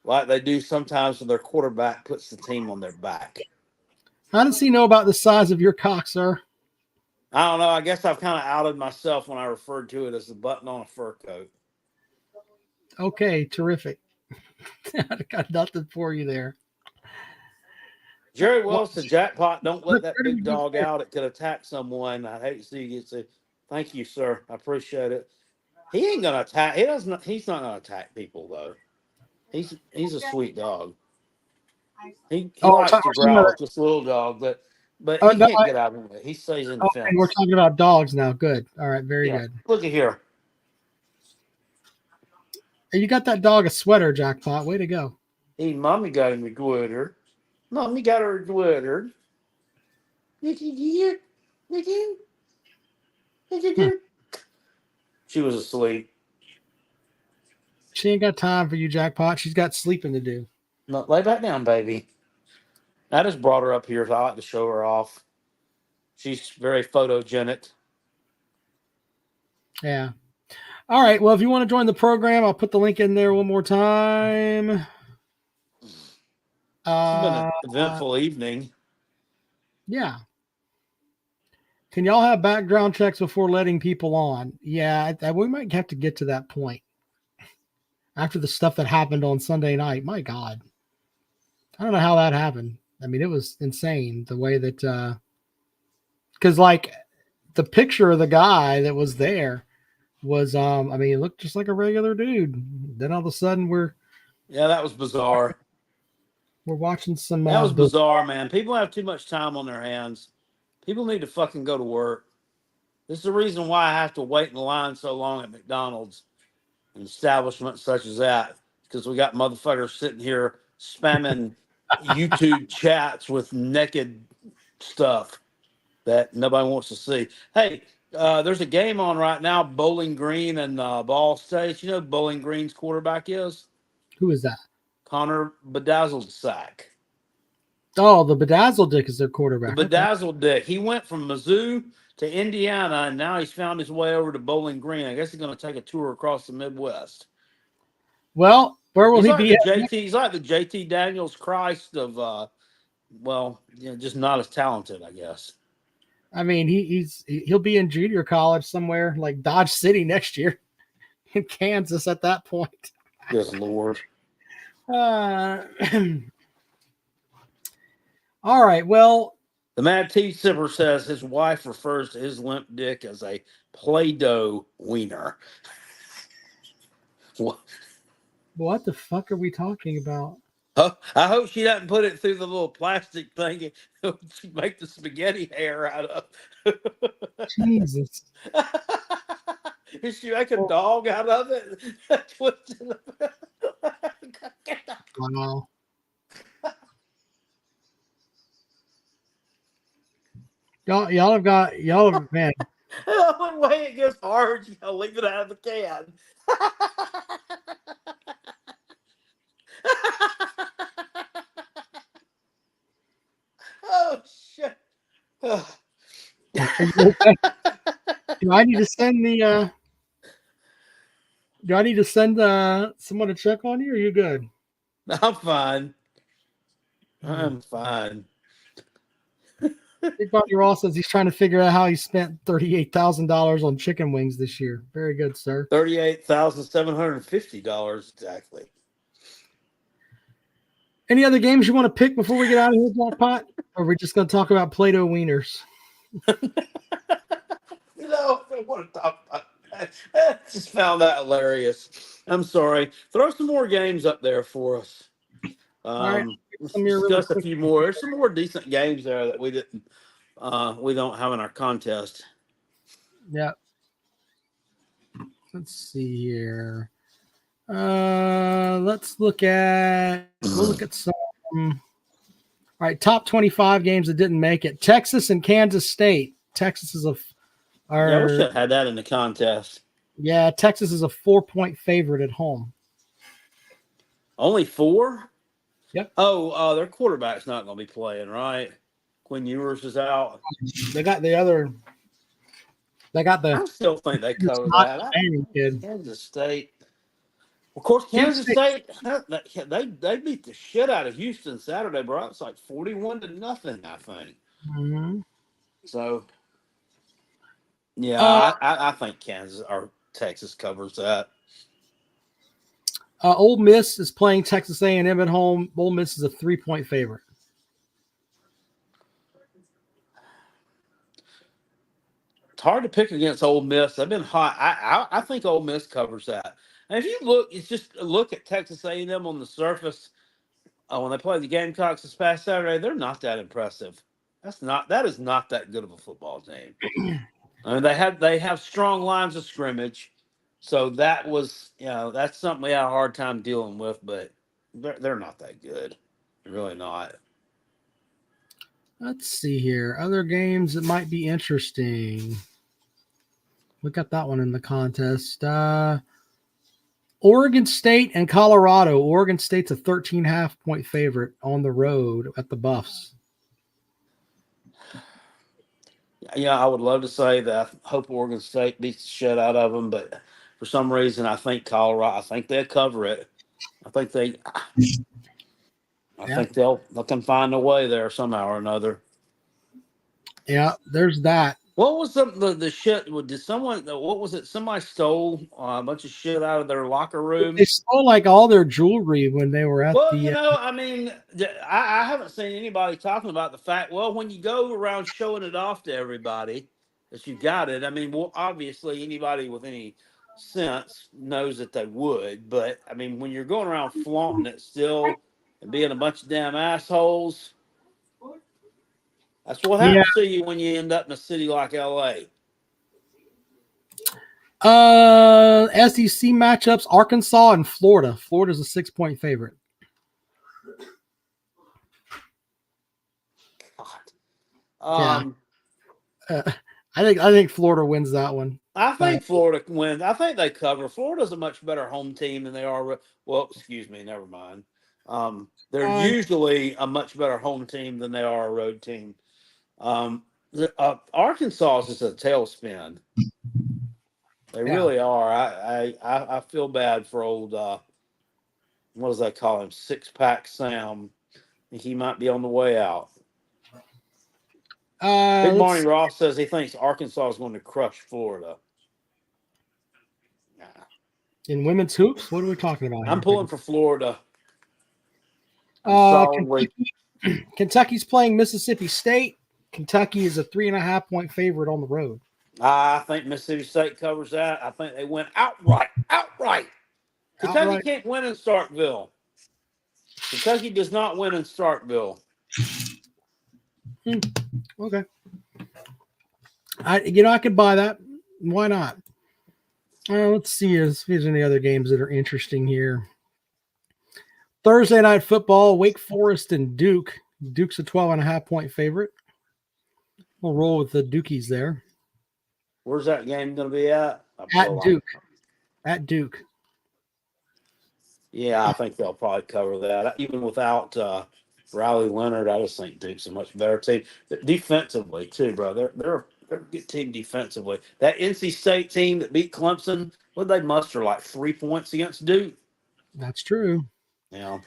like they do sometimes when their quarterback puts the team on their back. How does he know about the size of your cock, sir? I don't know. I guess I've kind of outed myself when I referred to it as the button on a fur coat. Okay, terrific. I got nothing for you there. Jerry Wells said, Jackpot, don't let that big dog out. It could attack someone. I hate to see you get to. Thank you, sir. I appreciate it. He ain't gonna attack. He's not gonna attack people though. He's a sweet dog. He likes to growl, just a little dog, but he can't get out of it. He stays in the fence. We're talking about dogs now. Good. All right. Very good. Look at here. You got that dog a sweater, Jackpot. Way to go. Hey, Mommy got him a sweater. Mommy got her a sweater. She was asleep. She ain't got time for you, Jackpot. She's got sleeping to do. No, lay back down, baby. I just brought her up here, so I like to show her off. She's very photogenic. Yeah. All right. Well, if you want to join the program, I'll put the link in there one more time. It's been an eventful evening. Yeah. Can y'all have background checks before letting people on? Yeah, we might have to get to that point. After the stuff that happened on Sunday night, my God. I don't know how that happened. I mean, it was insane the way that, because like the picture of the guy that was there was, I mean, it looked just like a regular dude. Then all of a sudden that was bizarre. We're watching some. That was bizarre, man. People have too much time on their hands. People need to fucking go to work. This is the reason why I have to wait in the line so long at McDonald's and establishments such as that, because we got motherfuckers sitting here spamming YouTube chats with naked stuff that nobody wants to see. Hey, there's a game on right now, Bowling Green and Ball State. You know who Bowling Green's quarterback is? Who is that? Connor Bedazzled Sack. Oh, the Bedazzled Dick is their quarterback. The Bedazzled Dick. He went from Mizzou to Indiana, and now he's found his way over to Bowling Green. I guess he's going to take a tour across the Midwest. Well, where will he be? He's like the JT Daniels Christ of, just not as talented, I guess. I mean, he'll be in junior college somewhere like Dodge City next year in Kansas at that point. Good Lord. All right. Well, the Mad Tea Sipper says his wife refers to his limp dick as a Play-Doh wiener. What the fuck are we talking about? I hope she doesn't put it through the little plastic thing she make the spaghetti hair out of. Jesus. Did she make a dog out of it? Wow. Y'all have man. The way it gets hard, you gotta leave it out of the can. Oh shit. Do I need to send someone to check on you, or are you good? I'm fine. I'm fine. Big Buddy Ross says he's trying to figure out how he spent $38,000 on chicken wings this year. Very good, sir. $38,750 exactly. Any other games you want to pick before we get out of here, Jackpot? Or are we just going to talk about Play-Doh wieners? I want to talk about that. I just found that hilarious. I'm sorry. Throw some more games up there for us. right. Let's Some really discuss a quick- few more. There's some more decent games there that we don't have in our contest. Yeah. Let's see here. We'll look at some. All right, top 25 games that didn't make it. Texas and Kansas State. Texas is Yeah, we should have had that in the contest. Texas is a 4-point favorite at home. Only 4? Yep. Oh, their quarterback's not going to be playing, right? Quinn Ewers is out. They got the I still think they cover that. kid. Kansas State. Of course, Kansas State, they beat the shit out of Houston Saturday, bro. It's like 41-0, I think. Mm-hmm. So, yeah, I think Kansas or Texas covers that. Ole Miss is playing Texas A&M at home. Ole Miss is a 3-point favorite. It's hard to pick against Ole Miss. They've been hot. I think Ole Miss covers that. And if you look at Texas A&M on the surface when they play the Gamecocks this past Saturday, they're not that impressive. That is not that good of a football team. I mean, they have strong lines of scrimmage, so that was that's something we had a hard time dealing with. But they're not that good, they're really not. Let's see here. Other games that might be interesting. We got that one in the contest. Oregon State and Colorado. Oregon State's a 13.5-point favorite on the road at the Buffs. Yeah, I would love to say that I hope Oregon State beats the shit out of them, but for some reason I think Colorado. I think they'll cover it. I think they can find a way there somehow or another. Yeah, there's that. What was the shit? Did someone? What was it? Somebody stole a bunch of shit out of their locker room. They stole like all their jewelry when they were at Well, I mean, I haven't seen anybody talking about the fact. Well, when you go around showing it off to everybody that you got it, I mean, well, obviously anybody with any sense knows that they would. But I mean, when you're going around flaunting it still and being a bunch of damn assholes. That's what happens to you when you end up in a city like LA. SEC matchups: Arkansas and Florida. Florida's a 6-point favorite. God. I think Florida wins that one. I think Florida wins. I think they cover. Florida's a much better home team than they are. Well, excuse me, never mind. They're usually a much better home team than they are a road team. Arkansas is just a tailspin. They really are. I feel bad for old what does they call him? 6-pack Sam. He might be on the way out. Big Barney Ross says he thinks Arkansas is going to crush Florida. Nah. In women's hoops, what are we talking about? I'm pulling for Florida. Kentucky's playing Mississippi State. Kentucky is a 3.5-point favorite on the road. I think Mississippi State covers that. I think they win outright. Kentucky can't win in Starkville. Kentucky does not win in Starkville. Okay. I could buy that. Why not? Let's see if there's any other games that are interesting here. Thursday night football, Wake Forest and Duke. Duke's a 12.5-point favorite. We'll roll with the Dukies there. Where's that game going to be at? At Duke. Yeah, I think they'll probably cover that. Even without Riley Leonard, I just think Duke's a much better team. Defensively, too, bro. They're a good team defensively. That NC State team that beat Clemson, what did they muster, like 3 points against Duke? That's true. Yeah.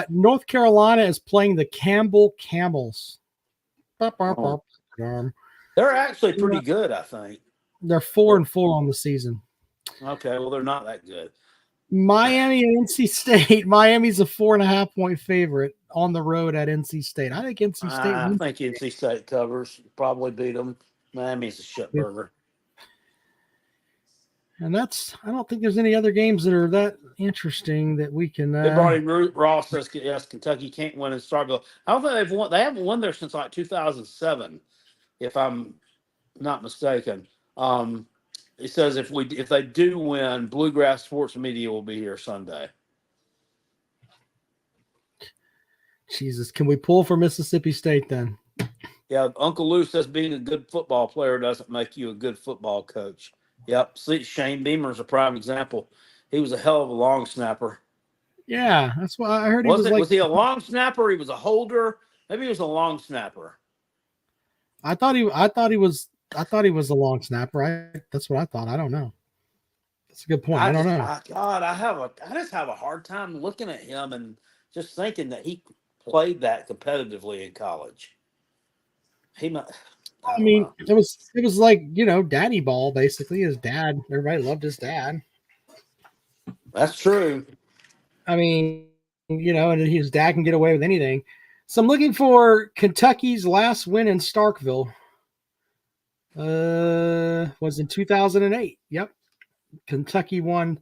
North Carolina is playing the Campbell Camels. Oh. They're actually pretty good, I think. They're 4-4 on the season. Okay, well, they're not that good. Miami and NC State. Miami's a 4.5-point favorite on the road at NC State. I think NC State. I think NC State covers. Probably beat them. Miami's a shit burger. And I don't think there's any other games that are that interesting that we can. Ross says, yes, Kentucky can't win in Starkville. I don't think they've won. They haven't won there since like 2007, if I'm not mistaken. He says if they do win, Bluegrass Sports Media will be here Sunday. Jesus, can we pull for Mississippi State then? Yeah, Uncle Lou says being a good football player doesn't make you a good football coach. Yep. See, Shane Beamer's a prime example. He was a hell of a long snapper. Yeah, that's what I heard. Was he a long snapper? He was a holder. Maybe he was a long snapper. I thought he was a long snapper. That's what I thought. I don't know. That's a good point. I don't know. I just have a hard time looking at him and just thinking that he played that competitively in college. It was like, daddy ball, basically. His dad, everybody loved his dad. That's true. I mean, and his dad can get away with anything. So I'm looking for Kentucky's last win in Starkville. Was in 2008. Yep. Kentucky won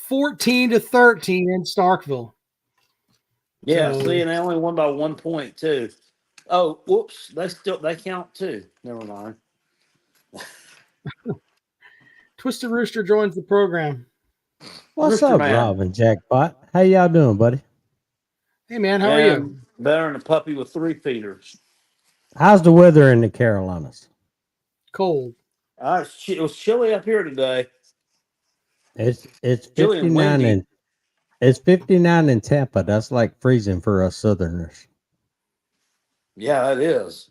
14-13 in Starkville. Yeah, and they only won by 1 point too. Oh, whoops! They count too. Never mind. Twisted Rooster joins the program. What's up, Rob and Jackpot? How y'all doing, buddy? Hey, man, how are you? Better than a puppy with 3 feeders. How's the weather in the Carolinas? Cold. It was chilly up here today. It's 59 and it's 59 in Tampa. That's like freezing for us Southerners. Yeah, it is.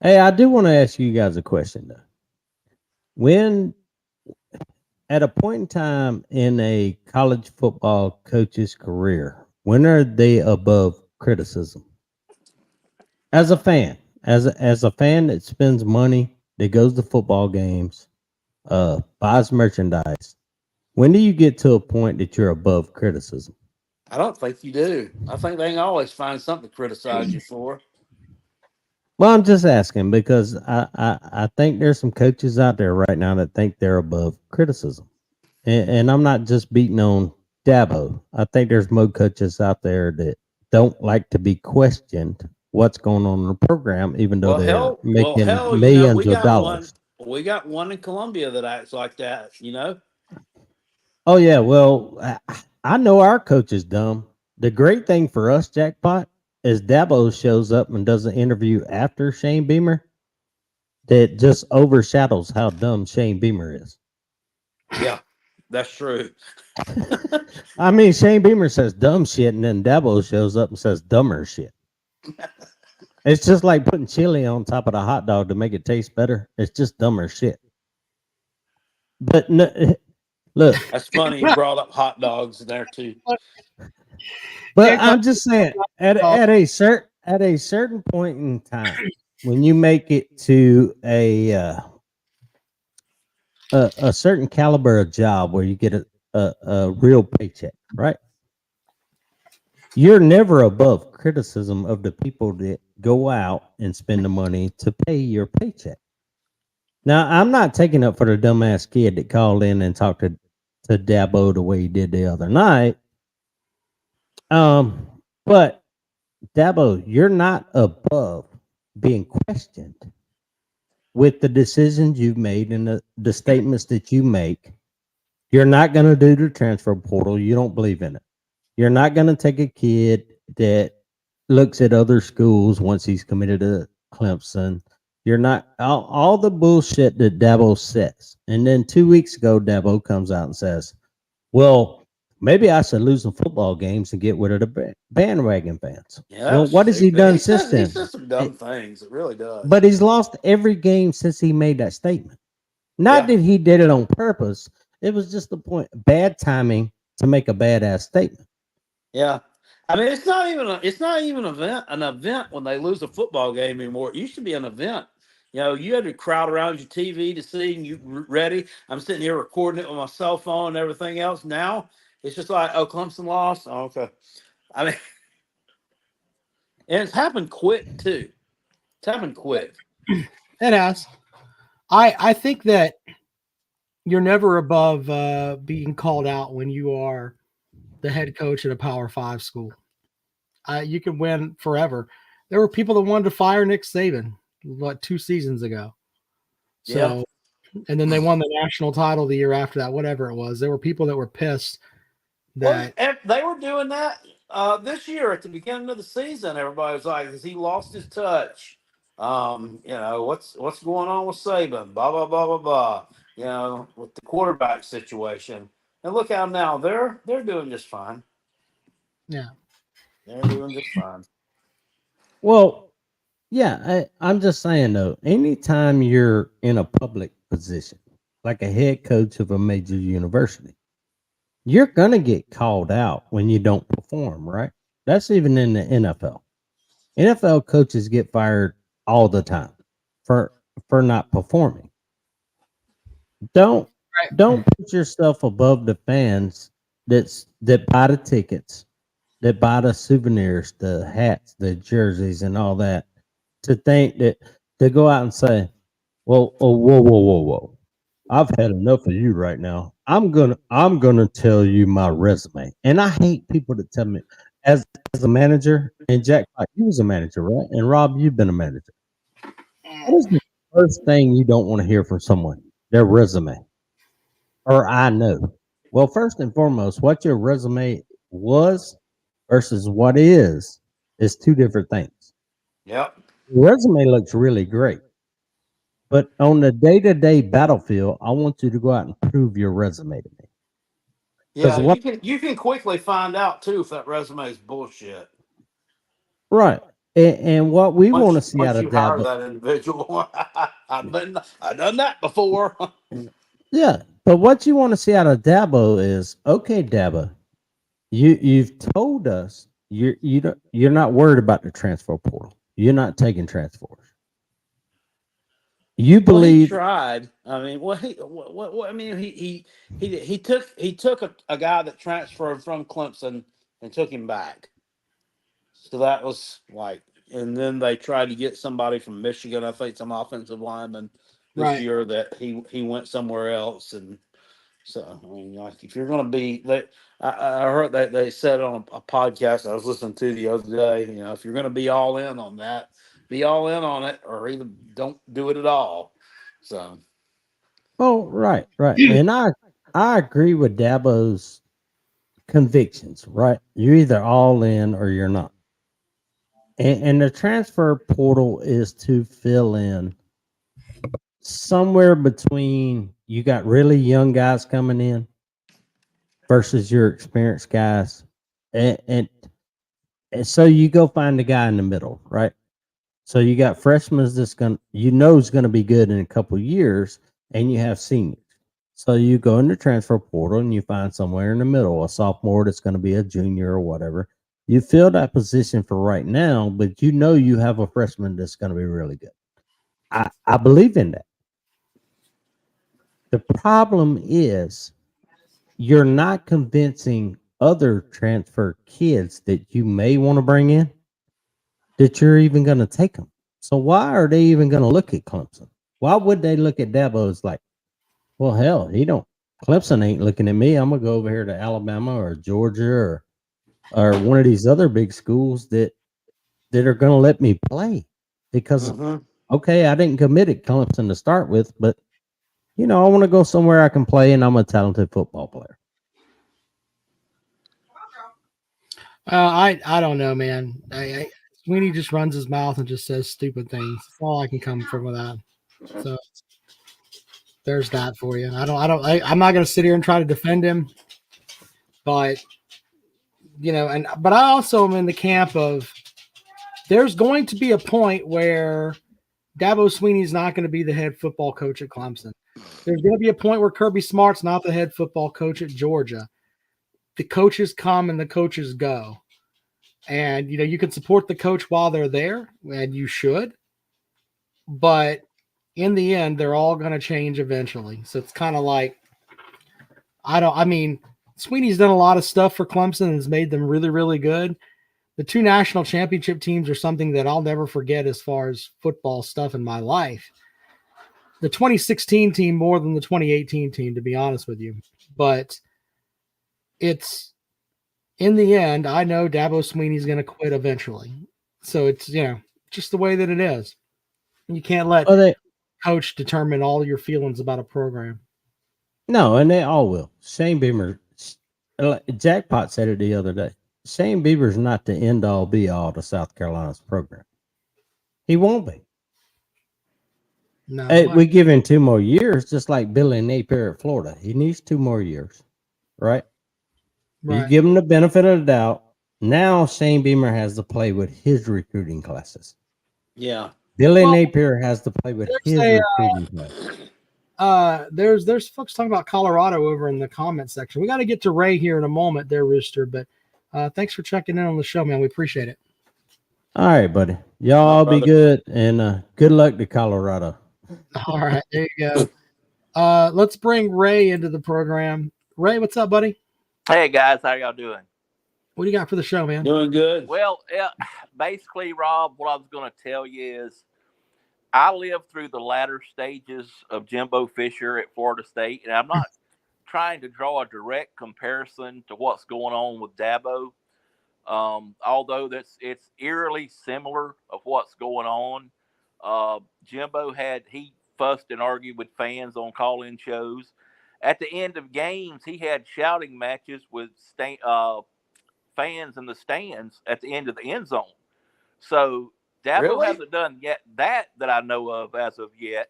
Hey, I do want to ask you guys a question though. When at a point in time in a college football coach's career, when are they above criticism? As a fan, as a fan that spends money, that goes to football games, buys merchandise, when do you get to a point that you're above criticism? I don't think you do. I think they can always find something to criticize you for. Well, I'm just asking because I think there's some coaches out there right now that think they're above criticism. And I'm not just beating on Dabo. I think there's more coaches out there that don't like to be questioned what's going on in the program, even though they're making millions of dollars. We got one in Columbia that acts like that, Oh, yeah. Well, I know our coach is dumb. The great thing for us, Jackpot, is Dabo shows up and does an interview after Shane Beamer that just overshadows how dumb Shane Beamer is. Yeah, that's true. I mean, Shane Beamer says dumb shit, and then Dabo shows up and says dumber shit. It's just like putting chili on top of the hot dog to make it taste better. It's just dumber shit. But no, look, that's funny. You brought up hot dogs there too. But I'm just saying, at a certain point in time, when you make it to a certain caliber of job where you get a real paycheck, right? You're never above criticism of the people that go out and spend the money to pay your paycheck. Now, I'm not taking up for the dumbass kid that called in and talked to Dabo the way he did the other night. But Dabo, you're not above being questioned with the decisions you've made and the statements that you make. You're not going to do the transfer portal. You don't believe in it. You're not going to take a kid that looks at other schools once he's committed to Clemson. You're not all the bullshit that Dabo says. And then 2 weeks ago, Dabo comes out and says, well, maybe I should lose some football games and get rid of the bandwagon fans. Yeah, well, what has he done since then? He says some dumb things. It really does. But he's lost every game since he made that statement. Not that he did it on purpose. It was just the point. Bad timing to make a badass statement. Yeah. I mean, it's not even an event when they lose a football game anymore. It used to be an event. You know, you had to crowd around your TV to see and you ready. I'm sitting here recording it with my cell phone and everything else. Now it's just like, oh, Clemson lost. Oh, okay. I mean, and it's happened quick too. It's happened quick. It has. I think that you're never above being called out when you are the head coach at a Power 5 school. You can win forever. There were people that wanted to fire Nick Saban, 2 seasons ago. So, and then they won the national title the year after that, whatever it was. There were people that were pissed that They were doing that this year at the beginning of the season. Everybody was like, "Has he lost his touch? You know, what's going on with Saban? Blah blah blah blah blah. You know, with the quarterback situation." And look how now they're doing just fine. Yeah, they're doing just fine. Well, yeah, I'm just saying though, anytime you're in a public position, like a head coach of a major university, you're going to get called out when you don't perform, right? That's even in the NFL. NFL coaches get fired all the time for not performing. Don't put yourself above the fans that buy the tickets, that buy the souvenirs, the hats, the jerseys, and all that, to think that to go out and say, "Well, oh, whoa. I've had enough of you right now. I'm gonna tell you my resume." And I hate people that tell me, as a manager, and Jack, you was a manager, right? And Rob, you've been a manager. What is the first thing you don't want to hear from someone? Their resume. Or I know. Well, first and foremost, what your resume was versus what is two different things. Yep. Your resume looks really great. But on the day-to-day battlefield, I want you to go out and prove your resume to me. Yeah, you can quickly find out too if that resume is bullshit. Right. And what we want to see out of hire Dabo, that individual. I've done that before. yeah. But what you want to see out of Dabo is, okay, Dabo, you've told us you're not worried about the transfer portal. You're not taking transfers. You believe he tried. I mean, he took a guy that transferred from Clemson and took him back. So that was like, and then they tried to get somebody from Michigan, I think, some offensive lineman this year that he went somewhere else. And so, I mean, like, if you're going to be, I heard that they said on a podcast I was listening to the other day, you know, if you're going to be all in on that, be all in on it, or either don't do it at all. So. Oh, right. And I agree with Dabo's convictions, right? You're either all in or you're not. And the transfer portal is to fill in somewhere between, you got really young guys coming in versus your experienced guys. And so you go find the guy in the middle, right? So you got freshmen that's is going to be good in a couple of years, and you have seniors. So you go in the transfer portal and you find somewhere in the middle, a sophomore that's going to be a junior or whatever. You fill that position for right now, but you have a freshman that's going to be really good. I believe in that. The problem is you're not convincing other transfer kids that you may want to bring in that you're even going to take them. So why are they even going to look at Clemson? Why would they look at Dabo as like, well, hell, Clemson ain't looking at me. I'm going to go over here to Alabama or Georgia or one of these other big schools that are going to let me play because, okay, I didn't commit at Clemson to start with, but, I want to go somewhere I can play and I'm a talented football player. I don't know, man. Sweeney just runs his mouth and just says stupid things. That's all I can come from with that. So there's that for you. I'm not going to sit here and try to defend him, but but I also am in the camp of there's going to be a point where Dabo Sweeney's not going to be the head football coach at Clemson. There's going to be a point where Kirby Smart's not the head football coach at Georgia. the coaches come and the coaches go. And, you can support the coach while they're there, and you should. But in the end, they're all going to change eventually. So it's kind of like, Sweeney's done a lot of stuff for Clemson and has made them really, really good. The 2 national championship teams are something that I'll never forget as far as football stuff in my life. The 2016 team more than the 2018 team, to be honest with you. But it's, in the end, I know Dabo Sweeney's going to quit eventually. So it's, just the way that it is. You can't let coach determine all your feelings about a program. No, and they all will. Shane Beamer, Jackpot said it the other day. Shane Beamer's not the end-all, be-all to South Carolina's program. He won't be. No, we give him 2 more years, just like Billy Napier at Florida. He needs 2 more years, right? You give him the benefit of the doubt. Now Shane Beamer has to play with his recruiting classes. Yeah. Billy Napier has to play with his recruiting classes. There's folks talking about Colorado over in the comment section. We got to get to Ray here in a moment there, Rooster, but thanks for checking in on the show, man. We appreciate it. All right, buddy. Y'all be good, and good luck to Colorado. All right, there you go. Let's bring Ray into the program. Ray, what's up, buddy? Hey, guys. How y'all doing? What do you got for the show, man? Doing good. Well, basically, Rob, what I was going to tell you is I lived through the latter stages of Jimbo Fisher at Florida State, and I'm not trying to draw a direct comparison to what's going on with Dabo, although it's eerily similar of what's going on. Jimbo he fussed and argued with fans on call-in shows. At the end of games, he had shouting matches with fans in the stands at the end of the end zone. So Dabo hasn't done yet that I know of as of yet.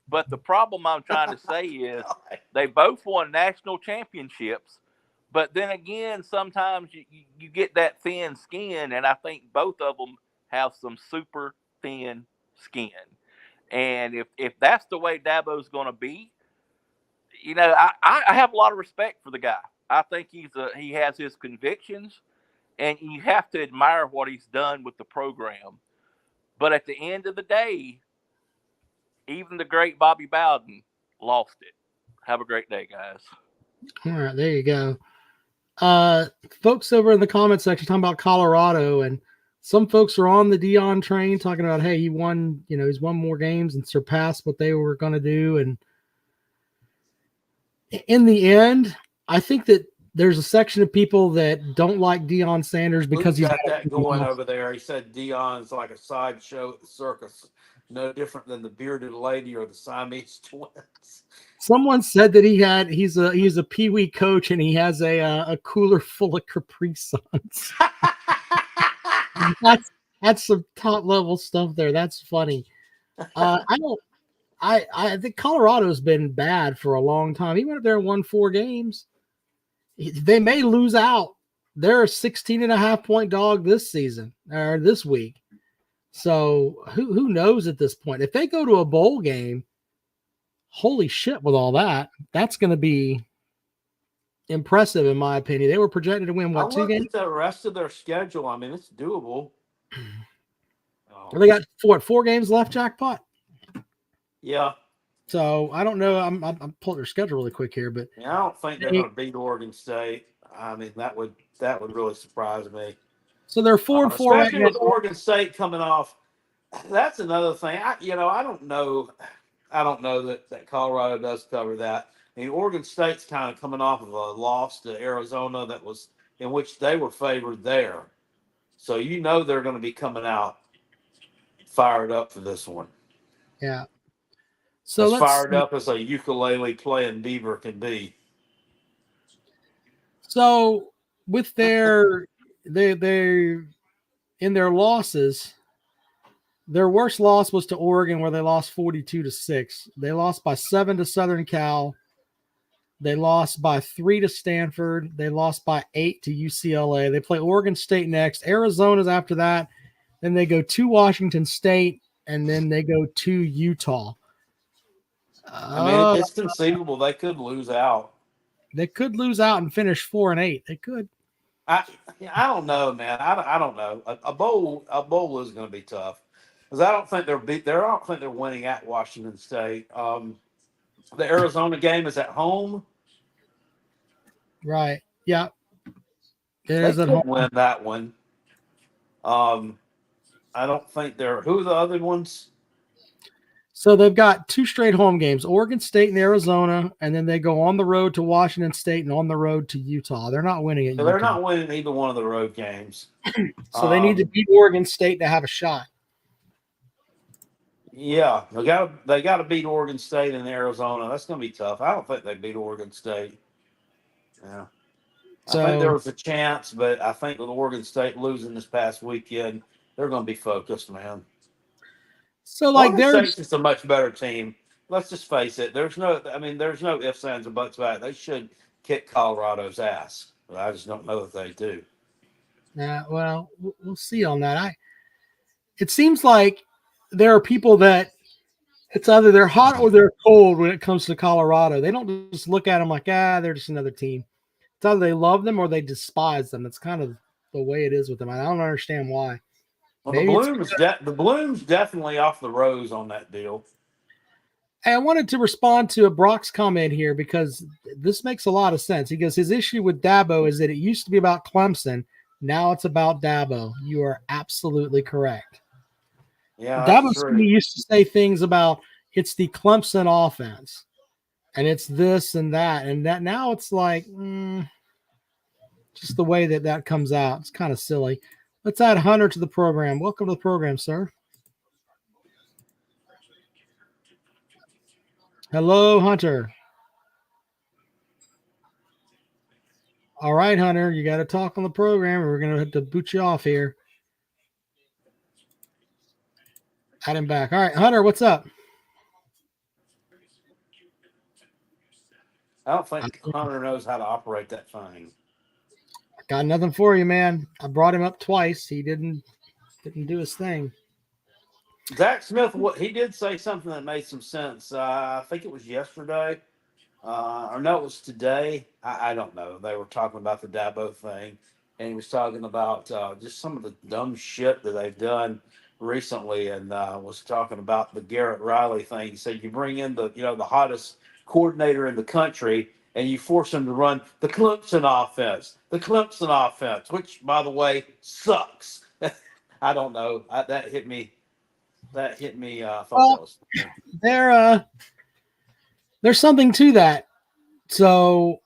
But the problem I'm trying to say is they both won national championships. But then again, sometimes you get that thin skin, and I think both of them have some super thin skin. And if that's the way Dabo's going to be, I have a lot of respect for the guy. I think he has his convictions, and you have to admire what he's done with the program. But at the end of the day, even the great Bobby Bowden lost it. Have a great day, guys. All right, there you go. Folks over in the comment section talking about Colorado, and some folks are on the Deion train talking about, hey, he won, he's won more games and surpassed what they were going to do. And in the end, I think that there's a section of people that don't like Deion Sanders because he's got that going over there. He said Deion's like a sideshow at the circus, no different than the bearded lady or the Siamese twins. Someone said that he's a Pee-wee coach and he has a cooler full of Capri Suns. That's some top level stuff there. That's funny. I think Colorado's been bad for a long time. He went up there and won 4 games. They may lose out. They're a 16.5-point dog this season or this week. So who knows at this point? If they go to a bowl game, holy shit, with all that, that's going to be impressive in my opinion. They were projected to win 2 games? The rest of their schedule, I mean, it's doable. They got 4 games left, Jackpot. Yeah. So I don't know. I'm pulling their schedule really quick here, but I don't think they're going to beat Oregon State. I mean, that would really surprise me. So they're 4-4, especially with Oregon State coming off. That's another thing. I don't know. I don't know that Colorado does cover that. I mean, Oregon State's kind of coming off of a loss to Arizona that was in which they were favored there. So they're going to be coming out fired up for this one. Yeah. So as fired up as a ukulele playing Beaver can be. So with their in their losses, their worst loss was to Oregon, where they lost 42-6. They lost by 7 to Southern Cal. They lost by 3 to Stanford. They lost by 8 to UCLA. They play Oregon State next. Arizona's after that. Then they go to Washington State, and then they go to Utah. I mean, it's conceivable they could lose out. They could lose out and finish 4-8. They could. I don't know, man. I don't know. A bowl is going to be tough because I don't think I don't think they're winning at Washington State. The Arizona game is at home. Right. Yeah. They could win that one. I don't think they're. Who are the other ones? So they've got 2 straight home games, Oregon State and Arizona, and then they go on the road to Washington State and on the road to Utah. They're not winning it. So they're not winning either one of the road games. So they need to beat Oregon State to have a shot. Yeah, they got to beat Oregon State and Arizona. That's going to be tough. I don't think they beat Oregon State. Yeah. So, I think there was a chance, but I think with Oregon State losing this past weekend, they're going to be focused, man. So like Oregon there's State's just a much better team. Let's just face it. There's no ifs, ands, or buts about it. They should kick Colorado's ass. But I just don't know if they do. well, we'll see on that. It seems like there are people that it's either they're hot or they're cold when it comes to Colorado. They don't just look at them like, they're just another team. It's either they love them or they despise them. It's kind of the way it is with them. I don't understand why. Well, Maybe the bloom's definitely off the rose on that deal. Hey, I wanted to respond to a Brock's comment here because this makes a lot of sense. He goes, his issue with Dabo is that it used to be about Clemson. Now it's about Dabo. You are absolutely correct. Yeah, Dabo used to say things about it's the Clemson offense and it's this and that. And that now it's like just the way that comes out. It's kind of silly. Let's add Hunter to the program. Welcome to the program, sir. Hello, Hunter. All right, Hunter, you got to talk on the program or we're going to have to boot you off here. Add him back. All right, Hunter, what's up? I don't think Hunter knows how to operate that thing. Got nothing for you, man. I brought him up twice. He didn't do his thing. Zach Smith, he did say something that made some sense. I think it was yesterday, or no, it was today. I don't know. They were talking about the Dabo thing, and he was talking about just some of the dumb shit that they've done recently, and was talking about the Garrett Riley thing. He said you bring in the hottest coordinator in the country, and you force him to run the Clemson offense, which, by the way, sucks. I don't know. That hit me. I thought there's something to that. So,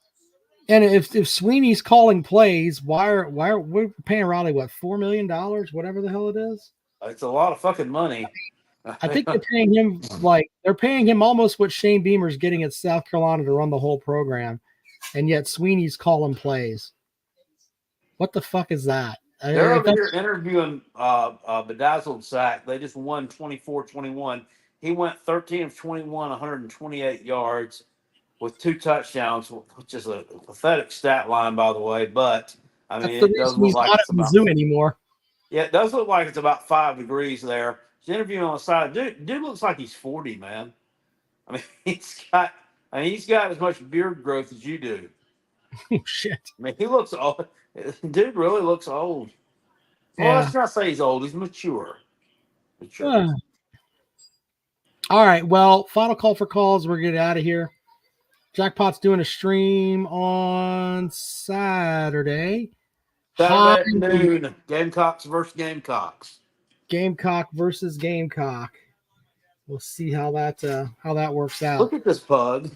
and if Sweeney's calling plays, why we're paying Riley $4 million, whatever the hell it is? It's a lot of fucking money. I think they're paying him almost what Shane Beamer's getting at South Carolina to run the whole program, and yet Sweeney's calling plays. What the fuck is that? They're over here interviewing Bedazzled Sack. They just won 24-21. He went 13 of 21, 128 yards with 2 touchdowns, which is a pathetic stat line, by the way. But I mean, it doesn't look like it's about Mizzou anymore. Yeah, it does look like it's about 5 degrees there. He's interviewing on the side. Dude looks like he's 40, man. I mean, he's got as much beard growth as you do. Oh shit! I mean, he looks old. Dude really looks old. Well, let's not say he's old. He's mature. All right. Well, final call for calls. We're getting out of here. Jackpot's doing a stream on Saturday. Saturday at noon. Gamecocks versus Gamecocks. Gamecock versus Gamecock. We'll see how that works out. Look at this pug.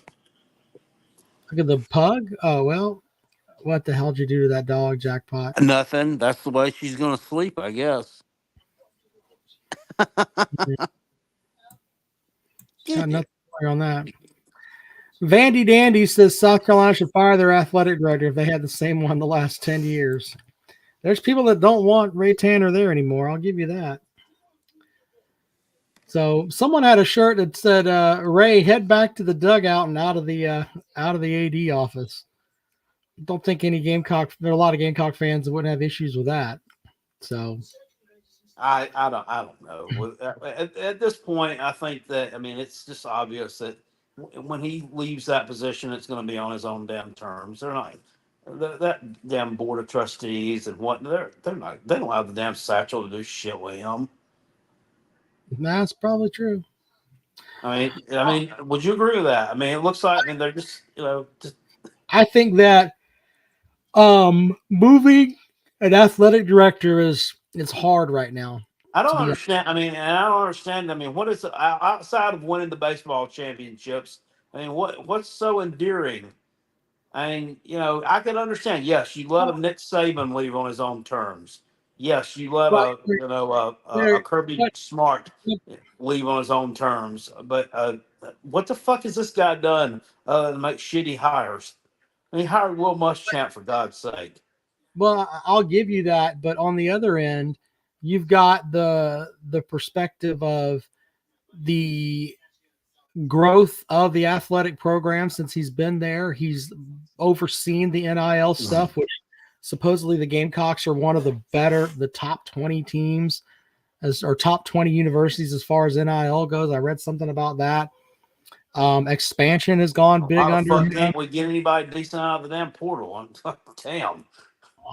Look at the pug. Oh well. What the hell did you do to that dog, Jackpot? Nothing. That's the way she's going to sleep, I guess. Got nothing on that. Vandy Dandy says South Carolina should fire their athletic director if they had the same one the last 10 years. There's people that don't want Ray Tanner there anymore. I'll give you that. So someone had a shirt that said, Ray, head back to the dugout and out of the AD office. Don't think there are a lot of Gamecock fans that wouldn't have issues with that. So I don't know. At this point, I think that, I mean, it's just obvious that when he leaves that position, it's going to be on his own damn terms. They're not that damn board of trustees and what they're not. They don't have the damn satchel to do shit with him. That's probably true. I mean, would you agree with that? I mean, it looks like they're just just. I think that moving an athletic director is hard right now. I don't understand. I mean, and I don't understand. I mean, what is outside of winning the baseball championships? I mean, what's so endearing? I mean, I can understand. Yes, you let a Nick Saban leave on his own terms. Yes, you let a Kirby Smart leave on his own terms. But what the fuck has this guy done to make shitty hires? I mean, he hired Will Muschamp, for God's sake. Well, I'll give you that, but on the other end, you've got the perspective of the growth of the athletic program since he's been there. He's overseen the NIL stuff, which supposedly the Gamecocks are one of the top 20 teams or top 20 universities as far as NIL goes. I read something about that. Expansion has gone big under him. Can't we get anybody decent out of the damn portal? Damn.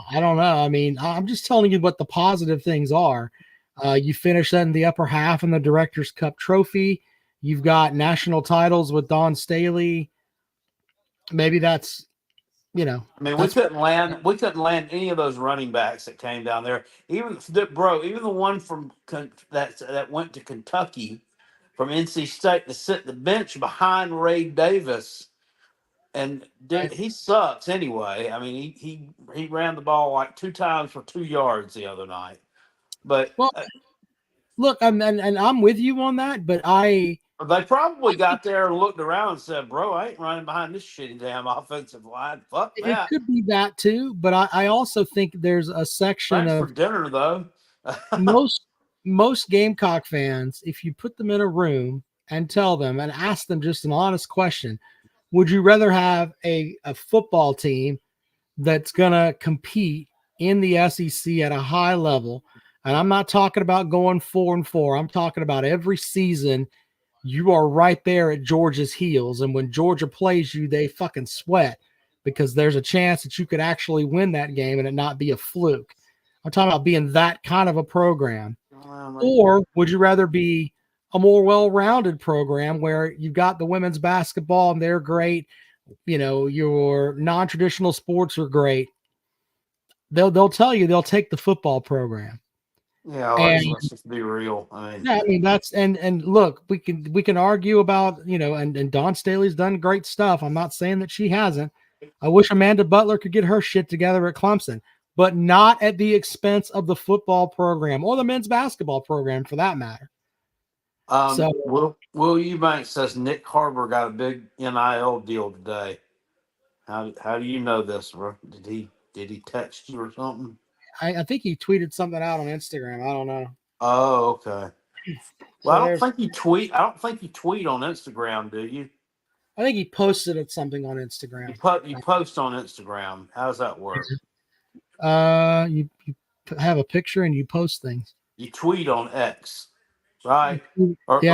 I don't know. I mean, I'm just telling you what the positive things are. You finish that in the upper half in the Directors Cup trophy. You've got national titles with Don Staley. Maybe that's, I mean, we couldn't land any of those running backs that came down there. Even the one from that went to Kentucky from NC State to sit the bench behind Ray Davis, and he sucks anyway. I mean, he ran the ball like 2 times for 2 yards the other night. But look, and I'm with you on that, but they probably got there and looked around and said, "Bro, I ain't running behind this shitty damn offensive line. Fuck that." It could be that too, but I also think there's a section Thanks for dinner, though. most Gamecock fans, if you put them in a room and tell them and ask them just an honest question, would you rather have a football team that's going to compete in the SEC at a high level? And I'm not talking about going 4-4. I'm talking about every season you are right there at Georgia's heels. And when Georgia plays you, they fucking sweat because there's a chance that you could actually win that game and it not be a fluke. I'm talking about being that kind of a program. Or would you rather be a more well-rounded program where you've got the women's basketball and they're great, your non-traditional sports are great. They'll tell you they'll take the football program. Yeah, let's just be real. I mean that's and look, we can argue about, and Dawn Staley's done great stuff. I'm not saying that she hasn't. I wish Amanda Butler could get her shit together at Clemson, but not at the expense of the football program or the men's basketball program for that matter. Will Eubanks says Nick Harbor got a big NIL deal today. How do you know this, bro? Did he text you or something? I think he tweeted something out on Instagram. I don't know. Oh, okay. Well, I don't think you tweet on Instagram, do you? I think he posted something on Instagram. You post on Instagram. How does that work? You have a picture and you post things. You tweet on X, right? Or do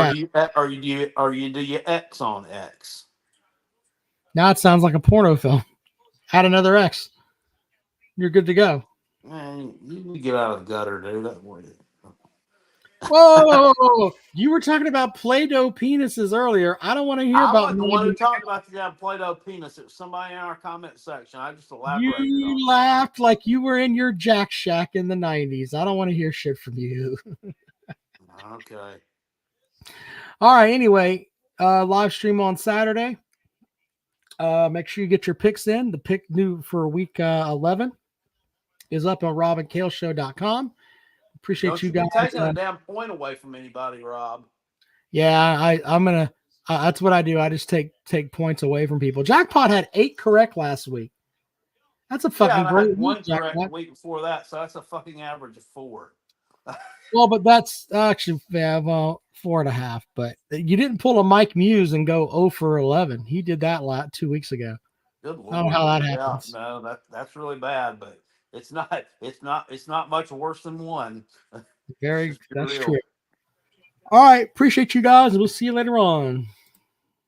you X on X? Now it sounds like a porno film. Add another X. You're good to go. Man, you can get out of the gutter, dude. That way. Whoa! You were talking about Play-Doh penises earlier. I don't want to hear about. I wasn't the one who talked about the damn Play-Doh penis. It was somebody in our comment section. I just elaborated. You laughed like you were in your Jack Shack in the 90s. I don't want to hear shit from you. Okay. All right. Anyway, live stream on Saturday. Make sure you get your picks in. The pick new for week 11 is up on robandkaleshow.com. Appreciate you guys taking a damn point away from anybody, Rob. Yeah, I'm gonna. That's what I do. I just take points away from people. Jackpot had 8 correct last week. That's a fucking great week. One correct the week before that, so that's a fucking average of 4. Well, but that's actually 4.5. But you didn't pull a Mike Muse and go 0 for 11. He did that 2 weeks ago. Good Lord. I don't know how that happens. No, that's really bad, but it's not much worse than 1. That's true. All right, appreciate you guys, and we'll see you later on.